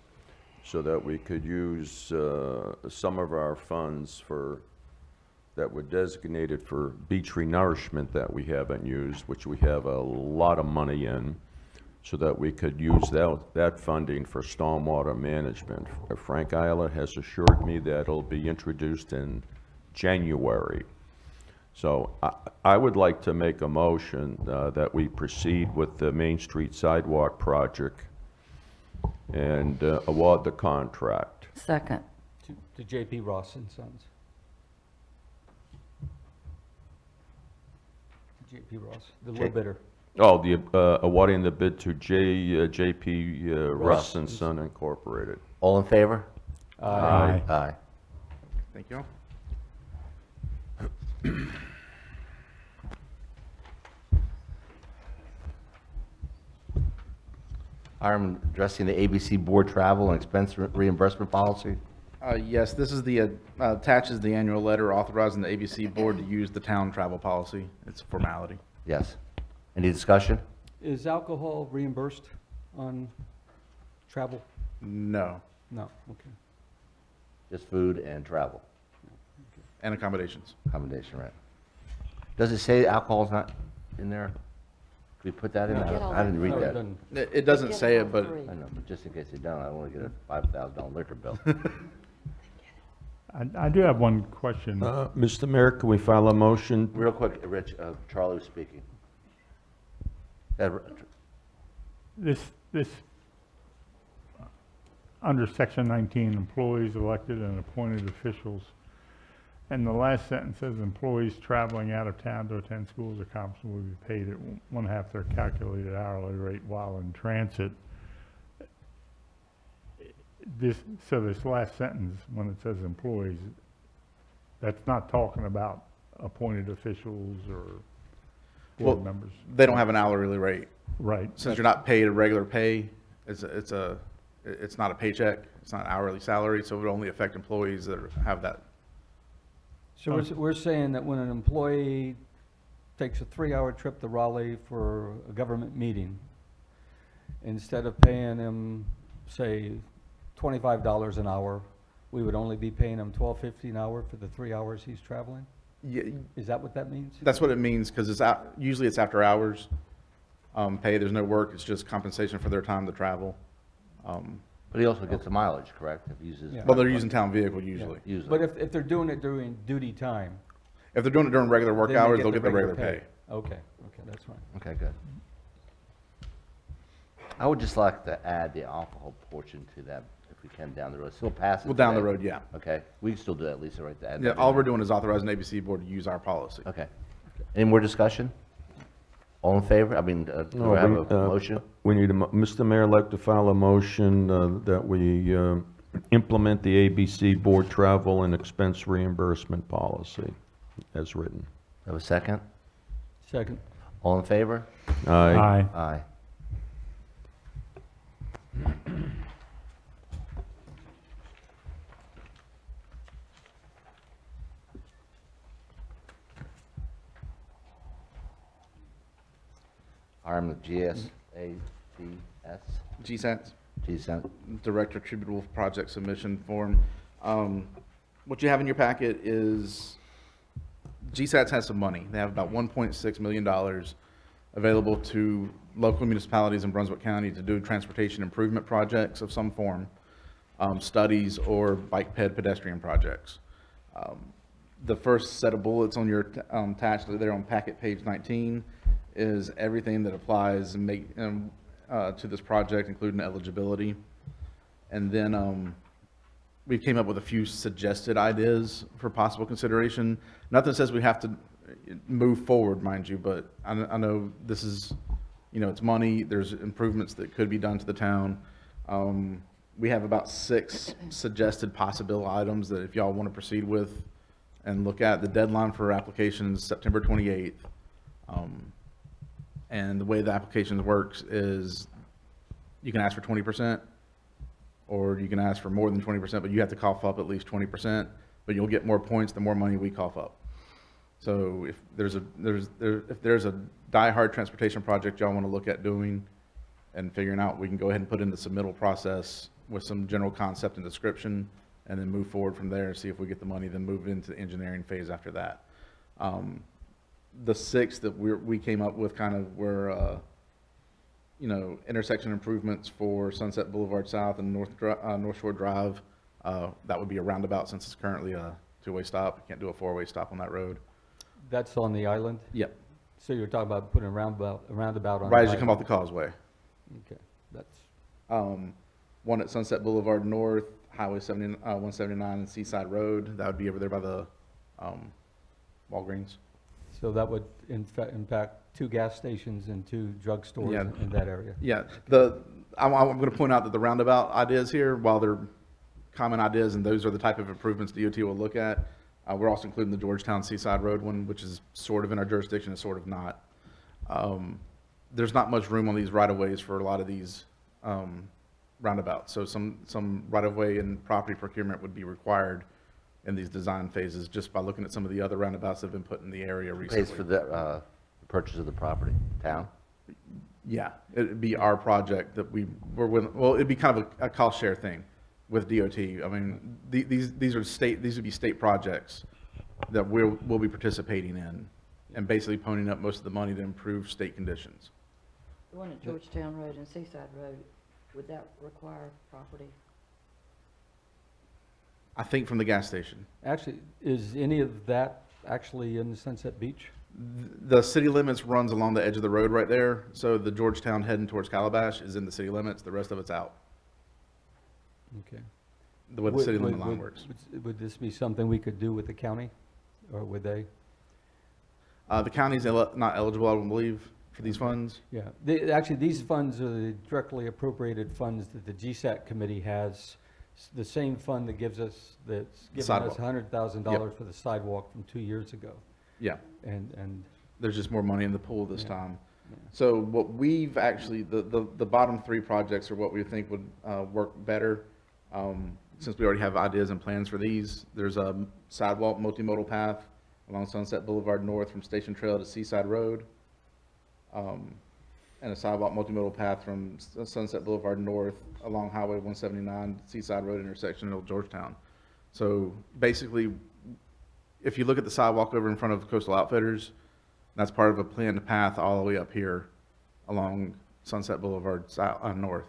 so that we could use some of our funds that were designated for beach renourishment that we haven't used, which we have a lot of money in, so that we could use that funding for stormwater management. Frank Isla has assured me that it'll be introduced in January. So I would like to make a motion that we proceed with the Main Street Sidewalk project and award the contract. Second. To J.P. Ross and Sons. J.P. Ross, the low bidder. Oh, the awarding the bid to J.P. Russ and Son Incorporated. All in favor? Aye. Aye. Thank you all. I'm addressing the ABC Board Travel and Expense Reimbursement Policy. Yes, this is the, attaches the annual letter authorizing the ABC Board to use the town travel policy. It's a formality. Yes. Any discussion? Is alcohol reimbursed on travel? No, No, okay. Just food and travel, and accommodations. accommodation, right? Does it say alcohol's not in there? Can we put that in? I didn't read No, it that. doesn't. It doesn't say it, but I know, but just in case they don't, I don't want to get a $5,000 liquor bill. I do have one question. Mr. Mayor, can we file a motion? Real quick, Rich, Charlie was speaking. This, under section 19, employees elected and appointed officials. And the last sentence says employees traveling out of town to attend schools or conferences will be paid at one-half their calculated hourly rate while in transit. So this last sentence, when it says employees, that's not talking about appointed officials or board members. they don't have an hourly rate. Right. Since you're not paid a regular pay, it's not a paycheck, it's not hourly salary, so it would only affect employees that have that. So we're saying that when an employee takes a 3-hour trip to Raleigh for a government meeting, instead of paying him, say, $25 an hour, we would only be paying him $12.50 an hour for the 3 hours he's traveling? Yeah, Is that what that means? that's what it means, because usually it's after hours pay, there's no work, it's just compensation for their time to travel. But he also gets the mileage, correct? If he uses. Yeah. Well, they're using town vehicle usually. Usually. But if they're doing it during duty time, If they're doing it during regular work then they hours, they'll get the regular pay. Okay, that's fine. Okay, good. I would just like to add the alcohol portion to that, if we can, down the road. Still pass it Well, down the today. road, yeah. Okay, we can still do that, Lisa, right? To add Yeah, that all in. we're doing is authorizing the ABC Board to use our policy. Okay. Any more discussion? All in favor? I mean, do No, we have we, a motion? We need Mr. Mayor, I'd like to file a motion that we implement the ABC Board Travel and Expense Reimbursement Policy as written. Have a second? Second. All in favor? Aye. Aye. Item of GSADS, GSATs, GSAT. Director Attributable Project Submission Form. What you have in your packet is, GSATs has some money. They have about $1.6 million available to local municipalities in Brunswick County to do transportation improvement projects of some form. studies, or bike ped pedestrian projects. The first set of bullets on your attached there on packet page 19 is everything that applies and to this project, including eligibility. And then we came up with a few suggested ideas for possible consideration. Nothing says we have to move forward, mind you, but I know this is, it's money. There's improvements that could be done to the town. We have about 6 suggested possible items that if y'all want to proceed with and look at. The deadline for applications September 28th. And the way the applications works is you can ask for 20%, or you can ask for more than 20%, but you have to cough up at least 20%, but you'll get more points the more money we cough up. So if there's a die-hard transportation project y'all want to look at doing and figuring out, we can go ahead and put in the submittal process with some general concept and description, and then move forward from there and see if we get the money, then move into the engineering phase after that. The 6 that we came up with kind of were, intersection improvements for Sunset Boulevard South and North Shore Drive. That would be a roundabout since it's currently a 2-way stop. You can't do a 4-way stop on that road. That's on the island? Yep. So you're talking about putting a roundabout on the Right as you come off island? the causeway. Okay, that's, One at Sunset Boulevard North, Highway 179 and Seaside Road. That would be over there by the Walgreens. so that would impact 2 gas stations and 2 drugstores Yeah. in that area? Yeah, I'm going to point out that the roundabout ideas here, while they're common ideas and those are the type of improvements DOT will look at, we're also including the Georgetown Seaside Road one, which is sort of in our jurisdiction and sort of not. There's not much room on these right-of-ways for a lot of these roundabouts, so some right-of-way and property procurement would be required in these design phases just by looking at some of the other roundabouts that have been put in the area recently. Pays for the purchase of the property, town? Yeah, it'd be our project that we're with, well, it'd be kind of a cost share thing with DOT. I mean, these would be state projects that we'll be participating in and basically ponying up most of the money to improve state conditions. The one at Georgetown Road and Seaside Road, would that require property? I think from the gas station. Actually, is any of that actually in Sunset Beach? The city limits runs along the edge of the road right there, so the Georgetown heading towards Calabash is in the city limits, the rest of it's out, Okay. the way the city limit line works. Would this be something we could do with the county, or would they? The county's not eligible, I don't believe, for these funds. Yeah, actually, these funds are the directly appropriated funds that the GSAC committee has. The same fund that that's given us Sidewalk. $100,000 for the sidewalk from 2 years ago. Yeah. And There's just more money in the pool this Yeah. time. So what we've actually, the bottom 3 projects are what we think would work better. Since we already have ideas and plans for these, there's a sidewalk multimodal path along Sunset Boulevard North from Station Trail to Seaside Road. And a sidewalk multimodal path from Sunset Boulevard North along Highway 179, Seaside Road intersection of Georgetown. So basically, if you look at the sidewalk over in front of Coastal Outfitters, that's part of a planned path all the way up here along Sunset Boulevard North.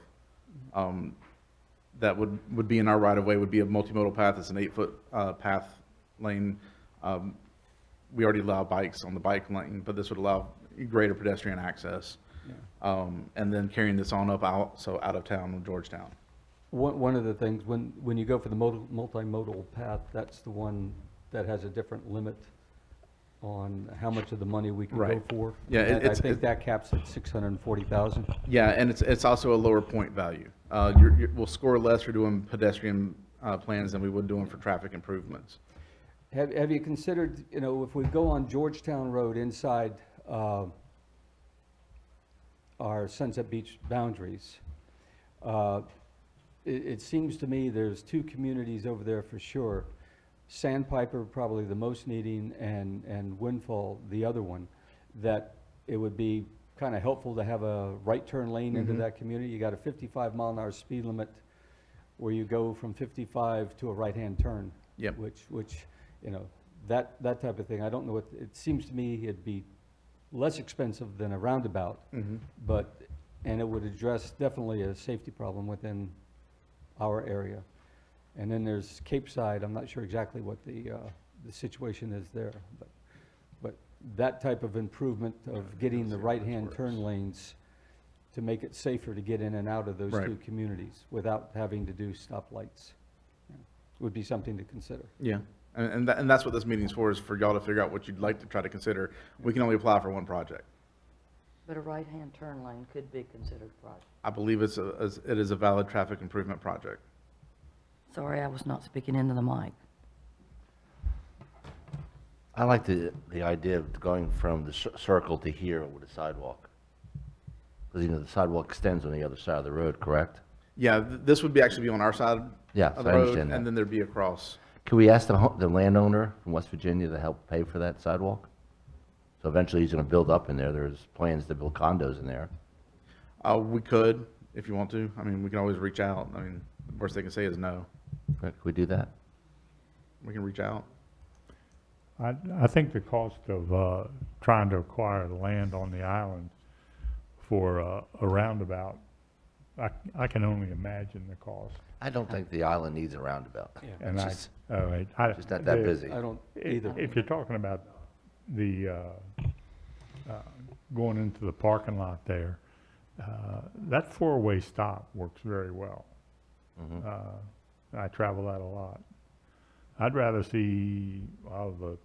That would be in our right-of-way, would be a multimodal path. It's an 8-foot path lane. We already allow bikes on the bike lane, but this would allow greater pedestrian access. And then carrying this on up out of town in Georgetown. one of the things, when you go for the multimodal path, that's the one that has a different limit on how much of the money we can go Right. for. Yeah, And I think that caps at 640,000. Yeah, and it's also a lower point value. We'll score less for doing pedestrian plans than we would doing for traffic improvements. Have you considered, if we go on Georgetown Road inside our Sunset Beach boundaries, it seems to me there's 2 communities over there for sure. Sandpiper probably the most needing, and Windfall the other one, that it would be kind of helpful to have a right turn lane into that community. You got a 55-mile-an-hour speed limit where you go from 55 to a right-hand turn. Yep. Which that type of thing, I don't know what, it seems to me it'd be less expensive than a roundabout, and it would address definitely a safety problem within our area. And then there's Cape Side, I'm not sure exactly what the situation is there, but that type of improvement of getting the right-hand turn lanes to make it safer to get in and out of those Right. two communities without having to do stoplights would be something to consider. Yeah, and that's what this meeting's for, is for y'all to figure out what you'd like to try to consider. We can only apply for one project. But a right-hand turn lane could be considered a project. I believe it is a valid traffic improvement project. Sorry, I was not speaking into the mic. I like the idea of going from the circle to here with a sidewalk. Because, the sidewalk extends on the other side of the road, correct? Yeah, this would be actually be on our side Yes, of the I road, understand that. and then there'd be a cross. Can we ask the landowner from West Virginia to help pay for that sidewalk? So eventually he's gonna build up in there. There's plans to build condos in there. We could, if you want to. I mean, we can always reach out. I mean, the worst they can say is no. Can we do that? We can reach out. I think the cost of trying to acquire the land on the island for a roundabout, I can only imagine the cost. I don't think the island needs a roundabout. And It's I, just- Just not that busy. I don't If either. if you're talking about the, going into the parking lot there, that four-way stop works very well. I travel that a lot. I'd rather see, the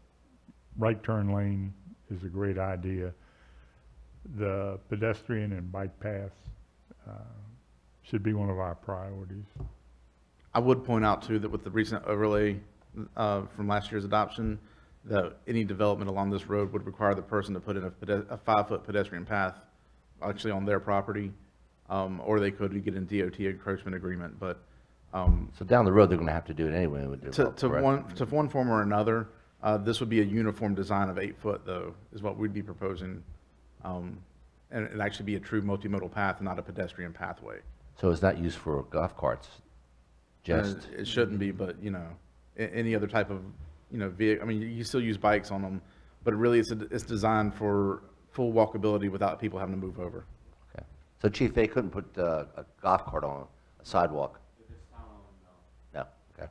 right turn lane is a great idea. The pedestrian and bike paths should be one of our priorities. I would point out too that with the recent overlay from last year's adoption, that any development along this road would require the person to put in a 5-foot pedestrian path actually on their property, or they could get in DOT encroachment agreement, but So down the road, they're gonna have to do it anyway. With their road, correct? to one form or another, this would be a uniform design of 8 foot though, is what we'd be proposing. And it'd actually be a true multimodal path and not a pedestrian pathway. So it's not used for golf carts, just, It shouldn't be, but, any other type of, vehicle, I mean, you still use bikes on them, but really it's designed for full walkability without people having to move over. okay. So Chief, they couldn't put a golf cart on a sidewalk? No, okay.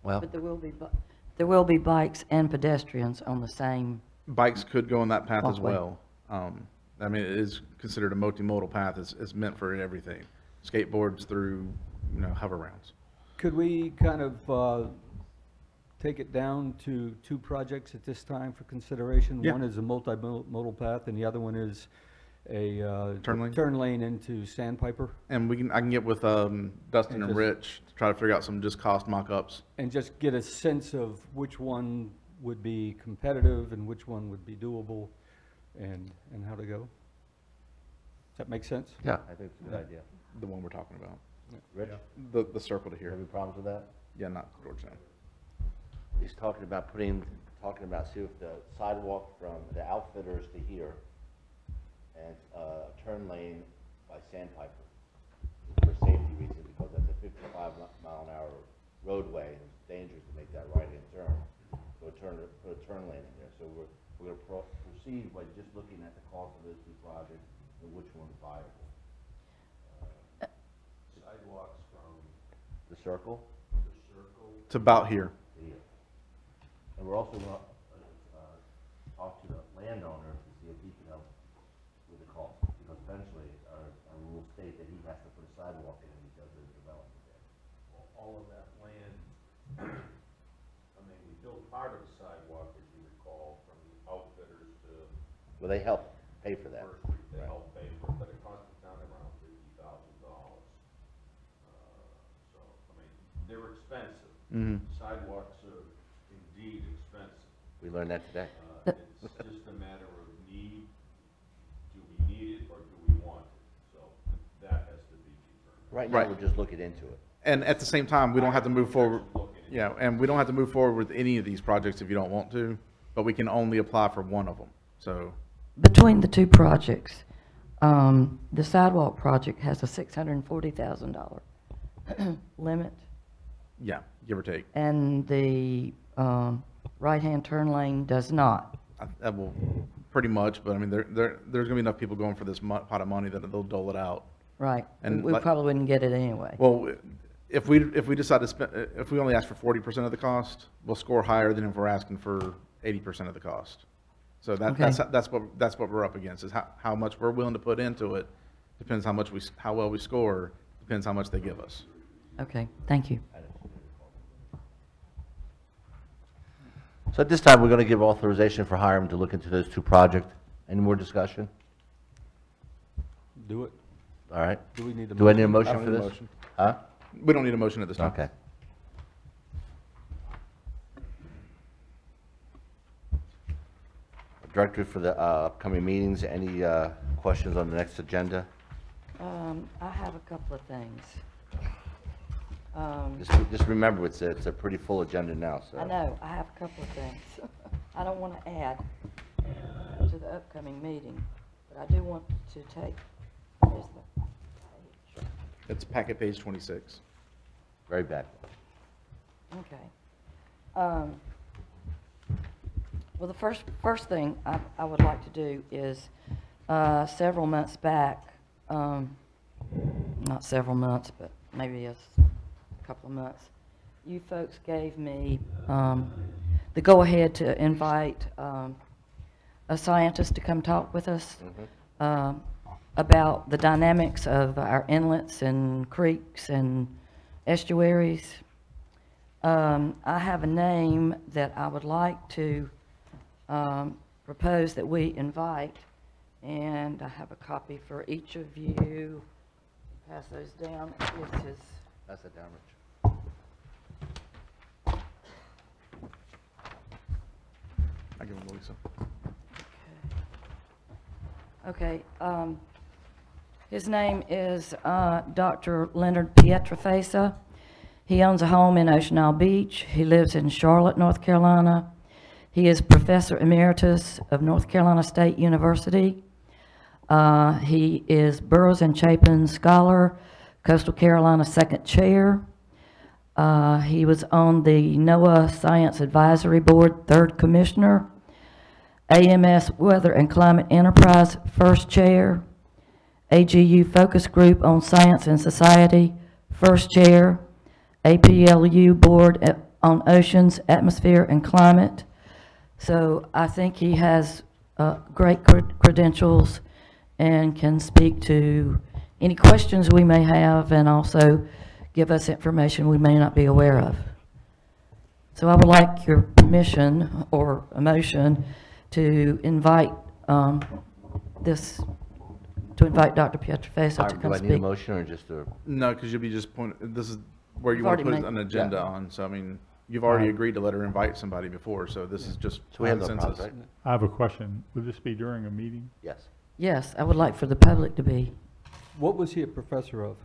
Well, But there will be bikes and pedestrians on the same, Bikes could go on that path as Walkway. well. I mean, it is considered a multimodal path. It's meant for everything. Skateboards through, hover rounds. Could we kind of take it down to two projects at this time for consideration? Yeah. One is a multimodal path, and the other one is a Turn lane? into Sandpiper. And I can get with Dustin And and just- Rich to try to figure out some just cost mock-ups. And just get a sense of which one would be competitive and which one would be doable, and how to go. Does that make sense? yeah, I think it's a good idea. The one we're talking about. Rich, The circle to you have here. any problems with that? Yeah, not Georgetown. He's talking about see if the sidewalk from the Outfitters to here and a turn lane by Sandpiper for safety reasons, because that's a 55-mile-an-hour roadway, and it's dangerous to make that right-hand turn. So put a turn lane in there. So we're gonna proceed by just looking at the cost of those two projects and which one's viable. Sidewalks from the circle? It's about here. Here. And we're also going to talk to the landowner to see if he can help with the cost, because eventually our rules state that he has to put a sidewalk in when he does his development there. All of that land, I mean, we built part of the sidewalk, as you recall, from the Outfitters to Well, they help pay for that. First Street, they Right. helped pay for it, but it cost the town around $50,000. So, I mean, they're expensive. Sidewalks are indeed expensive. We learned that today. It's just a matter of need. Do we need it or do we want it? So that has to be determined. Right now, Right. we're just looking into it. And at the same time, we don't have to move forward. Looking into Yeah, and we don't have to move forward with any of these projects if you don't want to, but we can only apply for one of them. So, between the two projects, the sidewalk project has a $640,000 limit, yeah, give or take. and the right-hand turn lane does not. That will, pretty much, but I mean, there's gonna be enough people going for this pot of money that they'll dole it out. Right. And We like- probably wouldn't get it anyway. Well, if we decide to spend, if we only ask for 40% of the cost, we'll score higher than if we're asking for 80% of the cost. So Okay. that's what we're up against, is how much we're willing to put into it. Depends how well we score, depends how much they give us. Okay, thank you. So at this time, we're going to give authorization for Hiram to look into those two projects. Any more discussion? Do it. All right. Do we need a Do I need a I motion don't for need a this? motion. Huh? We don't need a motion at this time. Okay. Director, for the upcoming meetings, any questions on the next agenda? I have a couple of things. Just remember, it's a pretty full agenda now, so. I know, I have a couple of things. I don't want to add to the upcoming meeting, but I do want to take, where's the page? It's packet page 26. Very bad. Okay. Well, the first thing I would like to do is, several months back, not several months, but maybe a couple of months, you folks gave me the go-ahead to invite a scientist to come talk with us about the dynamics of our inlets and creeks and estuaries. I have a name that I would like to propose that we invite, and I have a copy for each of you. Pass those down. This is That's it down, Rich. I give them to Lisa. okay. His name is Dr. Leonard Pietrafesa. He owns a home in Ocean Isle Beach. He lives in Charlotte, North Carolina. He is Professor Emeritus of North Carolina State University. He is Burroughs and Chapin Scholar, Coastal Carolina Second Chair. He was on the NOAA Science Advisory Board, Third Commissioner. AMS Weather and Climate Enterprise, First Chair. AGU Focus Group on Science and Society, First Chair. APLU Board on Oceans, Atmosphere, and Climate. So I think he has great credentials and can speak to any questions we may have and also give us information we may not be aware of. So I would like your permission or a motion to invite Dr. Pietrafesa to Hiram, come do I need a speak. motion or just a? No, because you'll be just this is where you You've want to already put made- an agenda Yeah. on, so I mean, you've already Right. agreed to let her invite somebody before, so this is just So we have no consensus. problems, right? I have a question. Would this be during a meeting? Yes. Yes, I would like for the public to be. What was he a professor of?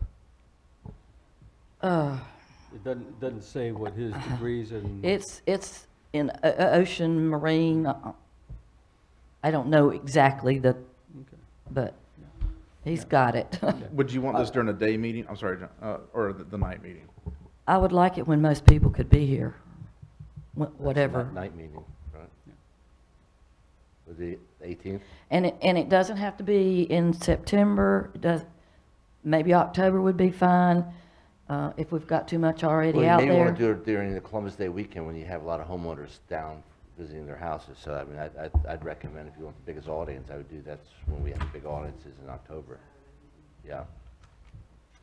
Uh, It doesn't say what his degrees and. It's in ocean, marine. I don't know exactly Okay. but he's got it. Would you want this during a day meeting? I'm sorry, John, or the night meeting? I would like it when most people could be here, whatever. Night meeting, right? Was the 18th? And it doesn't have to be in September. Maybe October would be fine, if we've got too much already Well, out you may want to there. do it during the Columbus Day weekend when you have a lot of homeowners down visiting their houses. So, I mean, I'd recommend if you want the biggest audience, I would do that's when we have the big audiences in October. Yeah.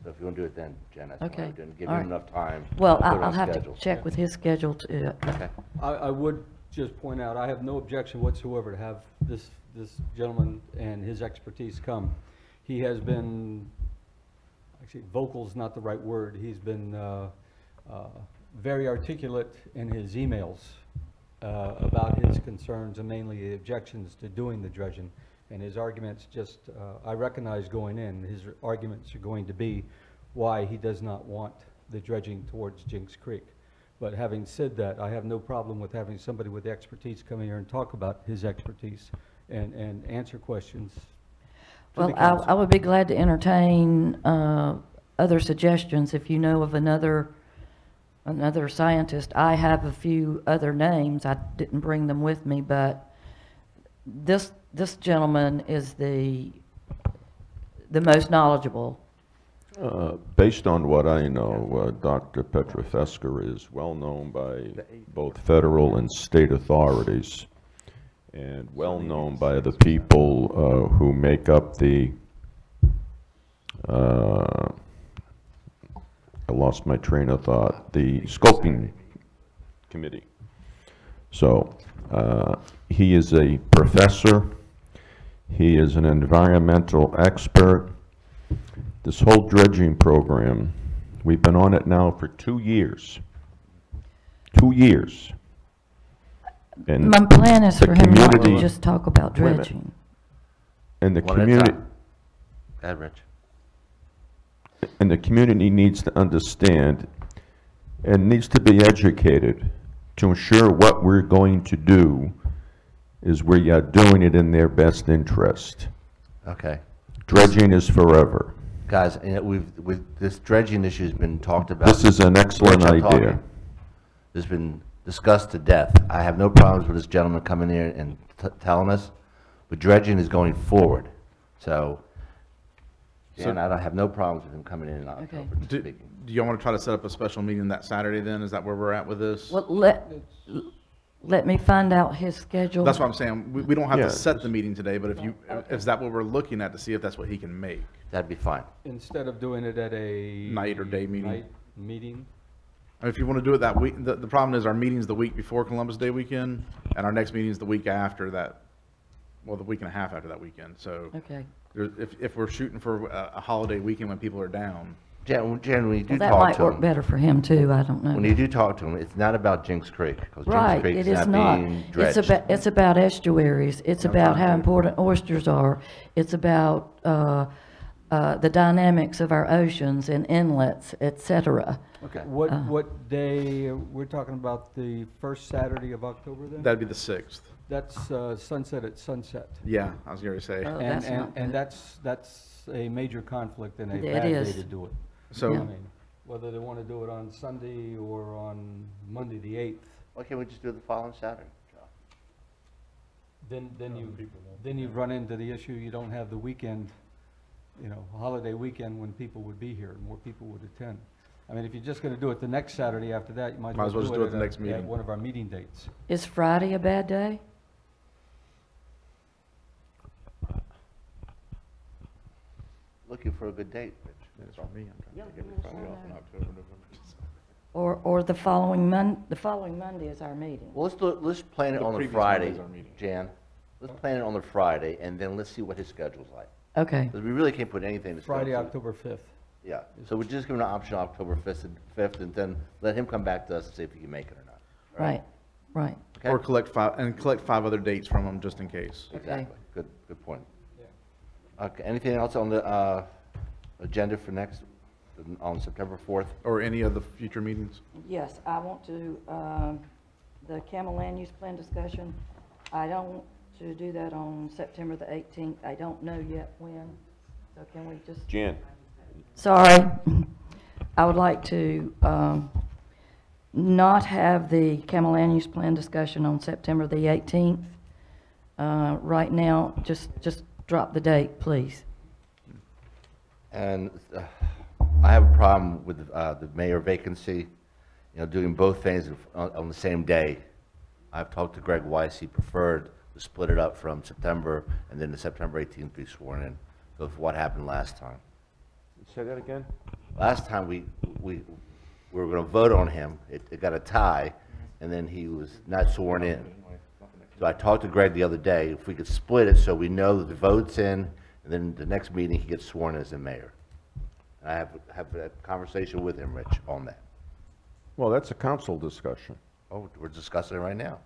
So if you want to do it then, Jen, that's what I Okay. would do. And give All him right. enough time. Well, to put it I'll on have to schedule. check with his schedule too. Okay. I would just point out, I have no objection whatsoever to have this gentleman and his expertise come. He has been, actually, vocal's not the right word, he's been very articulate in his emails about his concerns and mainly the objections to doing the dredging. And his arguments just, I recognize going in, his arguments are going to be why he does not want the dredging towards Jinks Creek. But having said that, I have no problem with having somebody with expertise come here and talk about his expertise and answer questions to the Well, council. I would be glad to entertain other suggestions if you know of another scientist. I have a few other names. I didn't bring them with me, but this gentleman is the most knowledgeable Based on what I know, Dr. Petrofesca is well-known by both federal and state authorities, and well-known by the people who make up the, I lost my train of thought, the scoping committee. So, he is a professor, he is an environmental expert. This whole dredging program, we've been on it now for 2 years. 2 years. And My plan is the for him not to community- just talk about Wait a minute. dredging. And the One at a community, time. Go ahead, Rich. and the community needs to understand and needs to be educated to ensure what we're going to do is we are doing it in their best interest. Okay. Dredging is forever. Guys, and this dredging issue has been talked about. This is an excellent Rich, I'm talking. idea. It's been discussed to death. I have no problems with this gentleman coming here and telling us, but dredging is going forward. So, and I don't have no problems with him coming in October and Do speaking. y'all want to try to set up a special meeting that Saturday then? Is that where we're at with this? Well, let me find out his schedule. That's what I'm saying. We don't have Yeah. to set the meeting today, but is that what we're looking at to see if that's what he can make? That'd be fine. Instead of doing it at a. Night or day meeting. Night meeting, I mean, if you want to do it that week, the problem is our meeting's the week before Columbus Day weekend, and our next meeting's the week after that, well, the week and a half after that weekend. So Okay. if we're shooting for a holiday weekend when people are down, Jen, when you do Well, that talk might to work him, better for him too, I don't know. when you do talk to him, it's not about Jinks Creek, because Jinks Right, Creek it is is not not. being It's dredged. it's about estuaries, it's about how important oysters are, it's about, the dynamics of our oceans and inlets, et cetera. Okay. what day, we're talking about the first Saturday of October then? that'd be the 6th. That's sunset at sunset. Yeah, I was going to say. Oh, And, that's and, not and good. that's a major conflict and a It bad day is. to do it. So I mean, whether they want to do it on Sunday or on Monday, the 8th, Why can't we just do it the following Saturday, Joe? then you run into the issue, you don't have the weekend, holiday weekend when people would be here, and more people would attend. I mean, if you're just gonna do it the next Saturday after that, you might Might as well do it at the next at meeting. one of our meeting dates. Is Friday a bad day? Looking for a good date, Rich. That's for me. I'm trying to get it Friday off in October, November, December. Or the following Monday is our meeting? Well, let's plan it The on the previous Friday, Monday's our meeting. Jan. Let's plan it on the Friday, and then let's see what his schedule's like. Okay, Because we really can't put anything to Friday, schedule. October 5th. Yeah, so we're just giving an option October 5th, and then let him come back to us and see if he can make it or not. right, right. Okay? Or collect 5 other dates from them just in case. Exactly. Good point. Okay, anything else on the agenda for next, on September 4th? Or any of the future meetings. Yes, I want to, the Camel Land Use Plan discussion, I don't want to do that on September the 18th. I don't know yet when, so can we just? Jan? Sorry. I would like to not have the Camel Land Use Plan discussion on September the 18th. Right now, just drop the date, please. And I have a problem with the mayor vacancy, doing both things on the same day. I've talked to Greg Weiss, he preferred to split it up from September, and then the September 18th be sworn in, of what happened last time. Say that again? Last time we were going to vote on him, it got a tie, and then he was not sworn in. So I talked to Greg the other day, if we could split it so we know that the vote's in, and then the next meeting he gets sworn as the mayor. And I have a conversation with him, Rich, on that. Well, that's a council discussion. Oh, we're discussing it right now.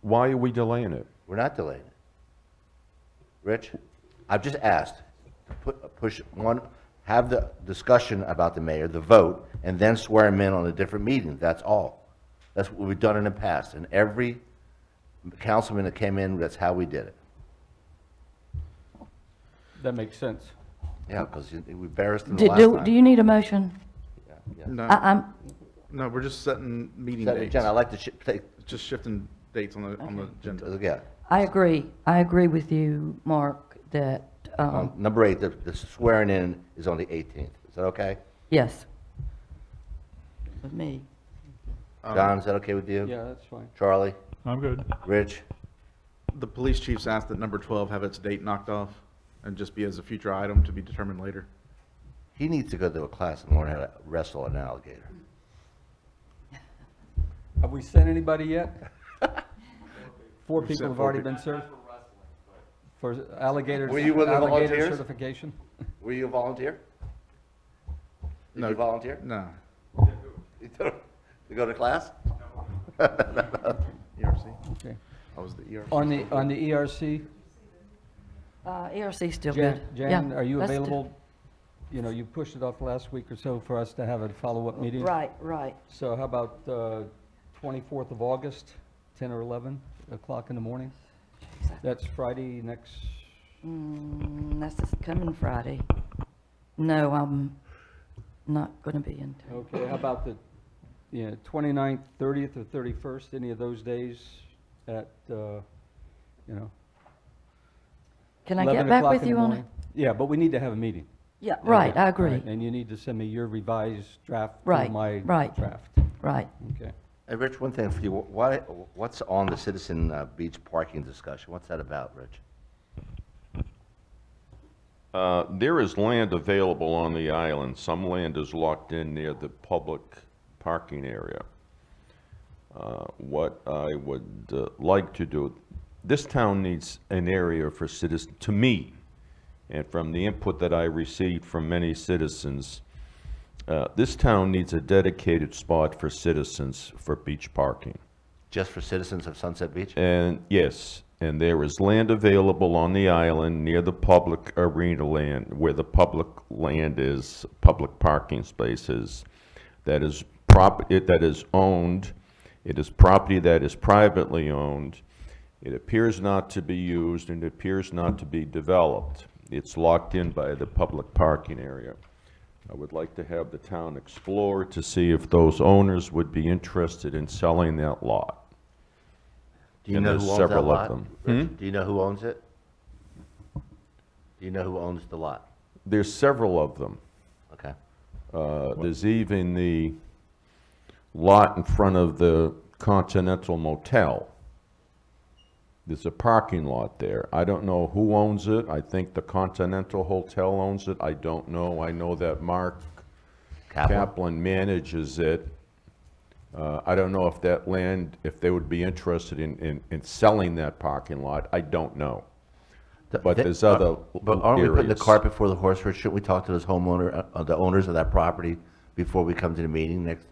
Why are we delaying it? We're not delaying it. Rich, I've just asked to push one, have the discussion about the mayor, the vote, and then swear him in on a different meeting. That's all. That's what we've done in the past. And every councilman that came in, that's how we did it. That makes sense. Yeah, because we embarrassed him the last time. Do you need a motion? Yeah, yeah. No, I'm, no, we're just setting meeting So, dates. Jen, I'd like to take, Just shifting dates on the agenda. yeah, I agree with you, Mark, that, number 8, the swearing in is on the 18th. Is that okay? Yes. With me. John, is that okay with you? Yeah, that's fine. Charlie? I'm good. Rich? The police chief's asked that number 12 have its date knocked off and just be as a future item to be determined later. He needs to go to a class and learn how to wrestle an alligator. Have we sent anybody yet? 4 We've people sent have 4 already people. been served? For alligators, Were you one of the alligator volunteers? certification? Were you a volunteer? Did No. you volunteer? No. You don't- to go to class? ERC. Okay. I was the ERC. On the ERC, ERC's still Jan, good. Jan, Yeah, are you that's still- available? You know, you pushed it off last week or so for us to have a follow-up meeting. Right, right. So how about 24th of August, 10 or 11 o'clock in the morning? That's Friday next, That's this coming Friday. No, I'm not gonna be in town. okay, how about the, 29th, 30th, or 31st, any of those days at, you know, Can I 11 get back o'clock with in you the on it? morning? Yeah, but we need to have a meeting. Yeah, right, Okay, I all agree. right, and you need to send me your revised draft to Right, my right. draft. Right. Okay. Hey, Rich, one thing for you. What's on the Citizen Beach parking discussion? What's that about, Rich? There is land available on the island. Some land is locked in near the public parking area. What I would like to do, this town needs an area for citizens, to me, and from the input that I received from many citizens, this town needs a dedicated spot for citizens for beach parking. Just for citizens of Sunset Beach? And yes, and there is land available on the island near the public arena land, where the public land is, public parking spaces, that is that is owned. It is property that is privately owned. It appears not to be used and it appears not to be developed. It's locked in by the public parking area. I would like to have the town explore to see if those owners would be interested in selling that lot. Do you And know there's who owns that several of lot? them. Rich? Do you know who owns it? Do you know who owns the lot? There's several of them. Okay. There's even the lot in front of the Continental Motel. There's a parking lot there. I don't know who owns it. I think the Continental Hotel owns it. I don't know. I know that Mark Kaplan manages it. I don't know if that land, if they would be interested in selling that parking lot. I don't know. But there's other But aren't we putting the areas. cart before the horse, Rich? Shouldn't we talk to those the owners of that property before we come to the meeting next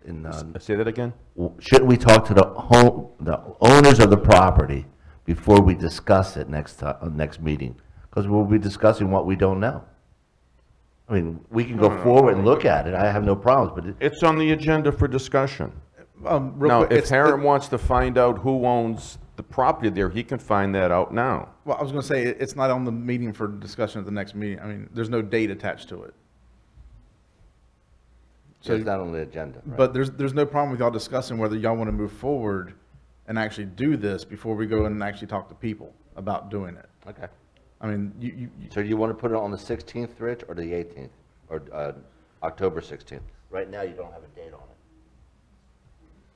Say that again? shouldn't we talk to the owners of the property before we discuss it next meeting? Because we'll be discussing what we don't know. I mean, we can go forward and look at it. I have no problems, but It's on the agenda for discussion. Real Now, quick, if it's- Harron wants to find out who owns the property there, he can find that out now. Well, I was going to say, it's not on the meeting for discussion at the next meeting. I mean, there's no date attached to it. so it's not on the agenda. Right? But there's no problem with y'all discussing whether y'all want to move forward and actually do this before we go and actually talk to people about doing it. Okay. I mean, you So you want to put it on the 16th, Rich, or the 18th, or October 16th? Right now, you don't have a date on it.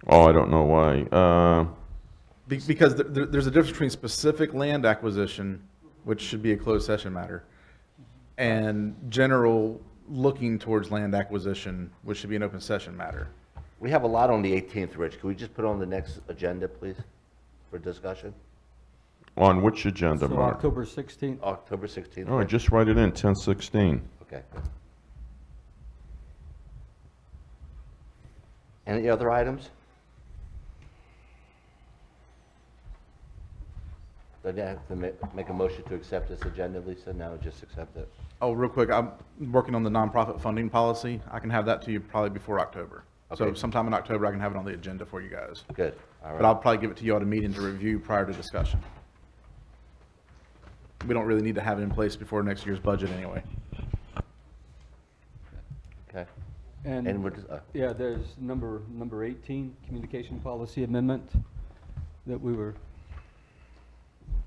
Oh, I don't know why. because there's a difference between specific land acquisition, which should be a closed session matter, and general looking towards land acquisition, which should be an open session matter. We have a lot on the 18th, Rich. Can we just put it on the next agenda, please, for discussion? On which agenda, So Mark? October 16th, October 16th? Oh, Rich? just write it in, 10/16. Okay. Any other items? Do I have to make a motion to accept this agenda, Lisa? No, just accept it. Oh, real quick, I'm working on the nonprofit funding policy. I can have that to you probably before October. So Okay. sometime in October, I can have it on the agenda for you guys. Good, all But I'll right. probably give it to you at a meeting to review prior to discussion. We don't really need to have it in place before next year's budget anyway. Okay. And and, we're just, yeah, there's number 18, communication policy amendment, that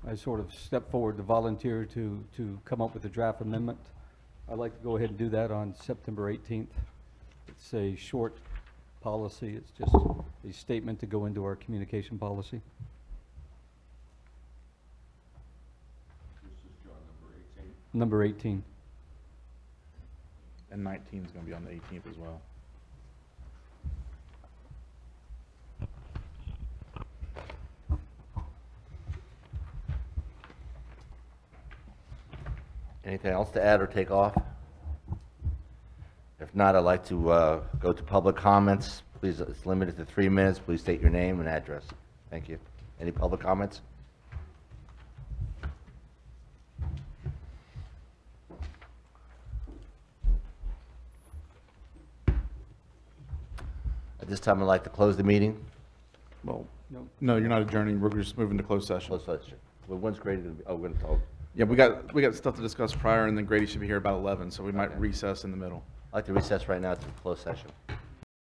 I sort of stepped forward to volunteer to come up with a draft amendment I'd like to go ahead and do that on September 18th. It's a short policy. It's just a statement to go into our communication policy. Number 18. And 19 is going to be on the 18th as well. Anything else to add or take off? If not, I'd like to go to public comments. Please, it's limited to 3 minutes. Please state your name and address. Thank you. Any public comments? At this time, I'd like to close the meeting. Well, No. no, you're not adjourning. We're just moving to closed session. Close session. Well, when's Grady going to be, oh, we're going to talk. Yeah, we got stuff to discuss prior, and then Grady should be here about 11, so we might Okay. recess in the middle. I'd like to recess right now to close session.